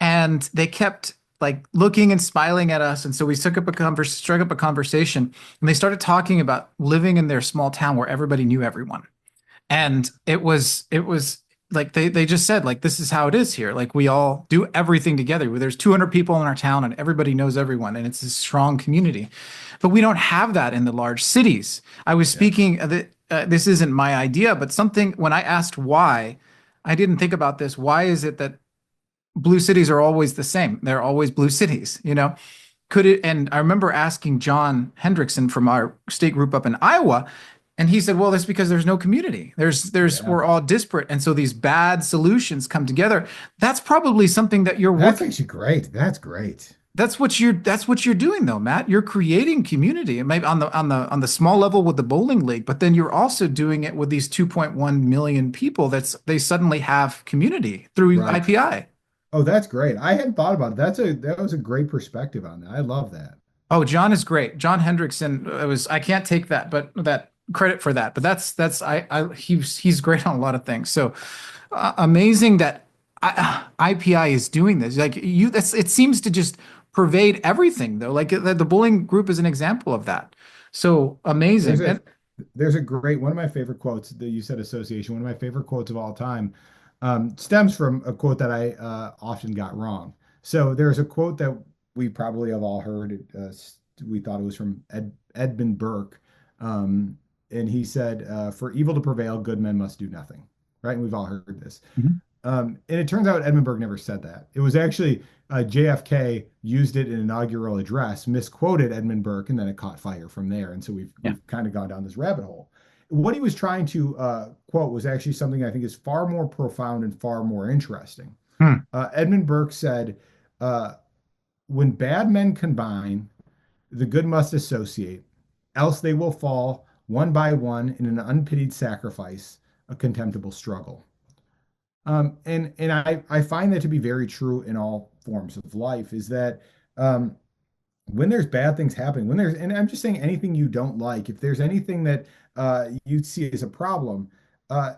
S1: and they kept like looking and smiling at us, and so we struck up a conversation, and they started talking about living in their small town where everybody knew everyone,
S2: Yeah.
S1: and it was like they just said like this is how it is here. Like we all do everything together. There's 200 people in our town and everybody knows everyone and it's a strong community. But we don't have that in the large cities. I was
S2: Yeah.
S1: speaking this isn't my idea, but something when I asked why, I didn't think about this. Why is it that blue cities are always the same? They're always blue cities, you know? Could it, and I remember asking John Hendrickson from our state group up in Iowa, and he said, well, that's because there's no community.
S2: Yeah.
S1: We're all disparate. And so these bad solutions come together. That's probably something that you're
S2: That's
S1: working.
S2: actually great. That's great.
S1: That's what you're doing though, Matt. You're creating community, and maybe on the small level with the bowling league, but then you're also doing it with these 2.1 million people. They suddenly have community through
S2: Right.
S1: IPI.
S2: Oh, that's great. I hadn't thought about it. That was a great perspective on that. I love that.
S1: Oh, John is great. John Hendrickson I can't take that credit for that, but he's great on a lot of things. So amazing that IPI is doing this. Like it seems to just pervade everything though. Like the bowling group is an example of that. So
S2: There's
S1: amazing.
S2: a
S1: And
S2: there's a great one of my favorite quotes that you said association. One of my favorite quotes of all time stems from a quote that I often got wrong. So there's a quote that we probably have all heard. We thought it was from Edmund Burke, um, and he said, "For evil to prevail, good men must do nothing." Right, and we've all heard this.
S1: Mhm.
S2: And it turns out Edmund Burke never said that. It was actually JFK used it in an inaugural address, misquoted Edmund Burke, and then it caught fire from there. And so we've
S1: Yeah.
S2: we've kind of gone down this rabbit hole. What he was trying to quote was actually something I think is far more profound and far more interesting.
S1: Hmm.
S2: Edmund Burke said, uh, "When bad men combine, the good must associate, else they will fall one by one in an unpitied sacrifice, a contemptible struggle." And I find that to be very true in all forms of life, is that um, when there's bad things happening, and I'm just saying anything you don't like, if there's anything that you see as a problem, uh,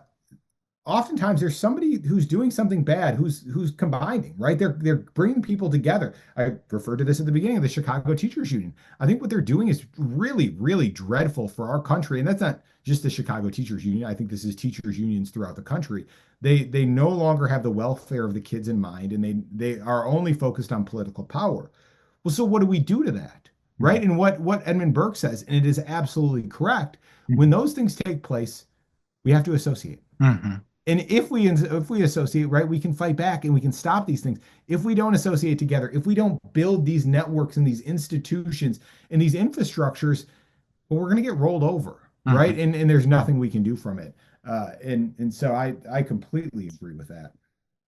S2: oftentimes there's somebody who's doing something bad who's combining, right? They're bringing people together. I referred to this at the beginning of the Chicago Teachers Union. I think what they're doing is really, really dreadful for our country, and that's not just the Chicago Teachers Union. I think this is teachers unions throughout the country. They no longer have the welfare of the kids in mind, and they are only focused on political power. Well, so what do we do to that? Right? And what Edmund Burke says, and it is absolutely correct, when those things take place, we have to associate.
S1: Mm-hmm.
S2: And if we associate, right, we can fight back and we can stop these things. If we don't associate together, if we don't build these networks and these institutions and these infrastructures, well, we're going to get rolled over, right?
S1: Mm-hmm.
S2: And there's nothing we can do from it. And so I completely agree with that.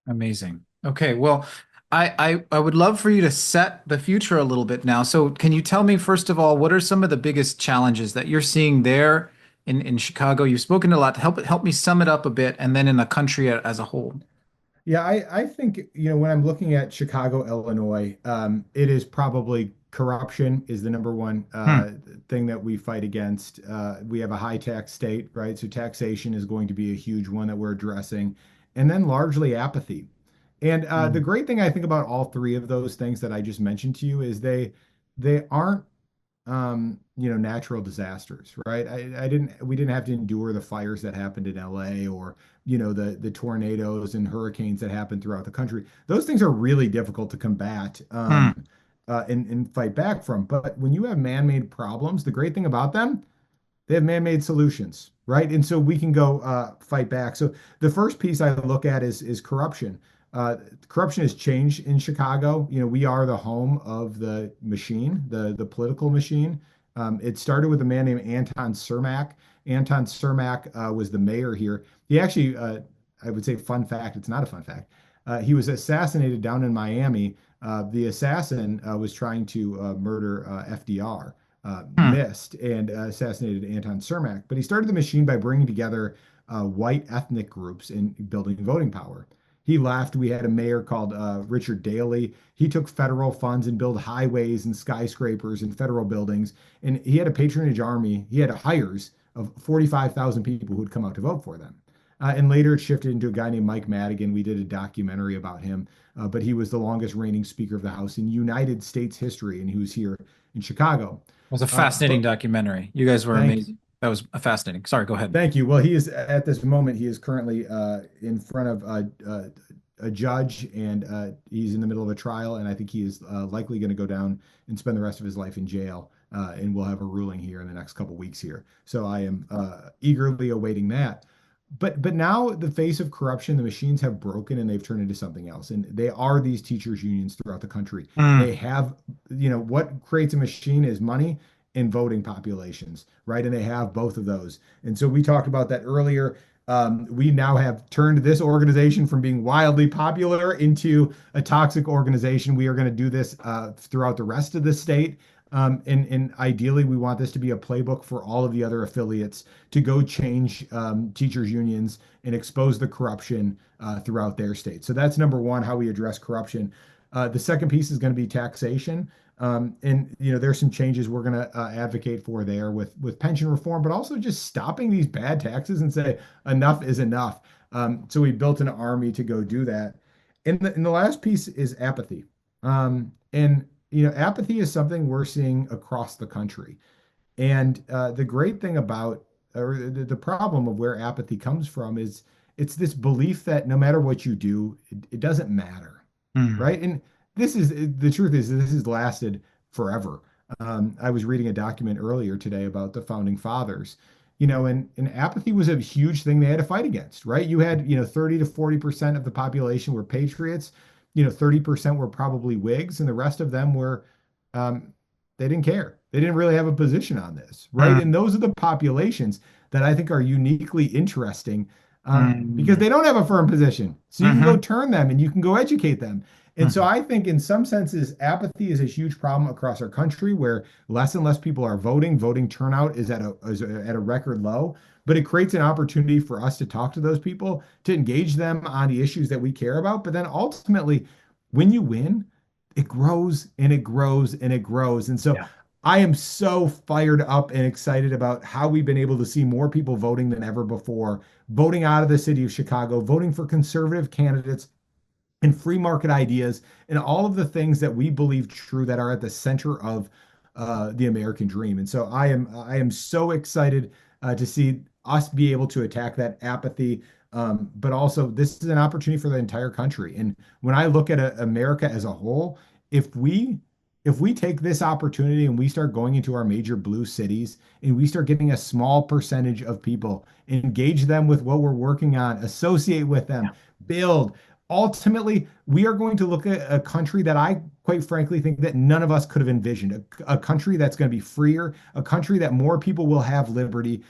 S1: Amazing. Okay, well, I would love for you to set the future a little bit now. So can you tell me, first of all, what are some of the biggest challenges that you're seeing there in Chicago? You've spoken a lot. Help me sum it up a bit, and then in the country as a whole.
S2: Yeah, I think, when I'm looking at Chicago, Illinois, it is probably corruption is the number one
S1: Hmm.
S2: thing that we fight against. We have a high tax state, right? So taxation is going to be a huge one that we're addressing. And then largely apathy. And the
S1: Hmm.
S2: great thing I think about all three of those things that I just mentioned to you is they aren't natural disasters, right? We didn't have to endure the fires that happened in LA or, the tornadoes and hurricanes that happened throughout the country. Those things are really difficult to combat
S1: Hmm.
S2: and fight back from. But when you have man-made problems, the great thing about them, they have man-made solutions, right? And so we can go fight back. So the first piece I look at is corruption. Corruption has changed in Chicago. We are the home of the machine, the political machine. It started with a man named Anton Cermak. Anton Cermak was the mayor here. He actually, I would say, fun fact. It's not a fun fact. He was assassinated down in Miami. The assassin was trying to murder FDR,
S1: Hmm.
S2: missed and assassinated Anton Cermak. But he started the machine by bringing together white ethnic groups and building voting power. He left. We had a mayor called Richard Daley. He took federal funds and built highways and skyscrapers and federal buildings. And he had a patronage army. He had hires of 45,000 people who'd come out to vote for them. And later it shifted into a guy named Mike Madigan. We did a documentary about him, but he was the longest reigning Speaker of the House in United States history, and he was here in Chicago.
S1: It was a fascinating
S2: But
S1: documentary. You guys were
S2: thank
S1: amazing. That was fascinating. Sorry, go ahead.
S2: Thank you. Well, he is at this moment, he is currently in front of a judge and he's in the middle of a trial. And I think he is likely going to go down and spend the rest of his life in jail. And we'll have a ruling here in the next couple weeks here. So I am eagerly awaiting that. But now the face of corruption, the machines have broken and they've turned into something else. And they are these teachers unions throughout the country.
S1: Hmm.
S2: They have, what creates a machine is money and voting populations, right? And they have both of those. And so we talked about that earlier. We now have turned this organization from being wildly popular into a toxic organization. We are going to do this throughout the rest of the state. And ideally, we want this to be a playbook for all of the other affiliates to go change teachers' unions and expose the corruption throughout their state. So that's number one, how we address corruption. The second piece is going to be taxation. And there's some changes we're going to advocate for there with pension reform, but also just stopping these bad taxes and say enough is enough. So we built an army to go do that. And the last piece is apathy. And apathy is something we're seeing across the country. And the great thing about, or the problem of where apathy comes from is it's this belief that no matter what you do, it doesn't matter,
S1: Hmm.
S2: right? And the truth is this has lasted forever. I was reading a document earlier today about the founding fathers, and apathy was a huge thing they had to fight against, right? You had, 30 to 40% of the population were patriots, 30% were probably Whigs, and the rest of them were, um, they didn't care. They didn't really have a position on this, right? And
S1: Hmm.
S2: those are the populations that I think are uniquely interesting because
S1: Hmm.
S2: they don't have a firm position. So you can go
S1: Hmm.
S2: turn them and you can go educate them. And so
S1: Hmm.
S2: I think in some senses, apathy is a huge problem across our country where less and less people are voting. Voting turnout is at a record low, but it creates an opportunity for us to talk to those people, to engage them on the issues that we care about. But then ultimately, when you win, it grows and it grows and it grows. And so
S1: Yeah.
S2: I am so fired up and excited about how we've been able to see more people voting than ever before, voting out of the city of Chicago, voting for conservative candidates and free market ideas, and all of the things that we believe true that are at the center of the American dream. And so I am so excited to see us be able to attack that apathy. But also, this is an opportunity for the entire country. And when I look at America as a whole, if we if we take this opportunity and we start going into our major blue cities and we start getting a small percentage of people, engage them with what we're working on, associate with them, build, ultimately, we are going to look at a country that I quite frankly think that none of us could have envisioned. A country that's going to be freer, a country that more people will have liberty,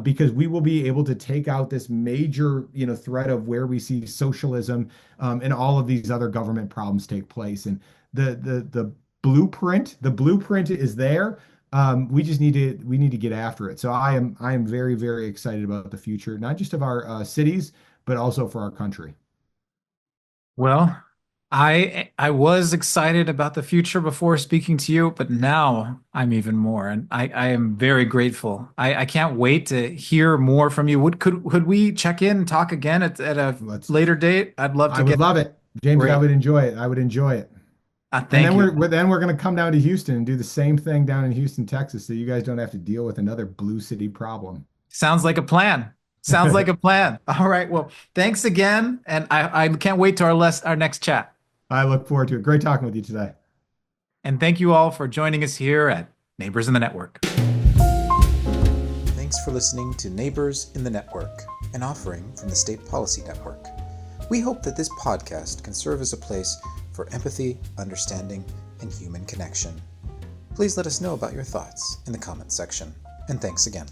S2: because we will be able to take out this major, threat of where we see socialism, and all of these other government problems take place. And the blueprint is there. We need to get after it. So I am very, very excited about the future, not just of our cities, but also for our country.
S1: Well, I was excited about the future before speaking to you, but now I'm even more, and I am very grateful. I can't wait to hear more from you. Could we check in and talk again at a
S2: Let's
S1: later date? I'd love
S2: I
S1: to
S2: would
S1: get
S2: love it, James. I
S1: great.
S2: would enjoy it. I would enjoy it. And
S1: Thank
S2: then
S1: you.
S2: we're going to come down to Houston and do the same thing down in Houston, Texas, so you guys don't have to deal with another blue city problem.
S1: Sounds like a plan. Sounds like a plan. All right. Well, thanks again, and I can't wait to our next chat.
S2: I look forward to it. Great talking with you today.
S1: And thank you all for joining us here at Neighbors in the Network.
S3: Thanks for listening to Neighbors in the Network, an offering from the State Policy Network. We hope that this podcast can serve as a place for empathy, understanding, and human connection. Please let us know about your thoughts in the comments section. And thanks again.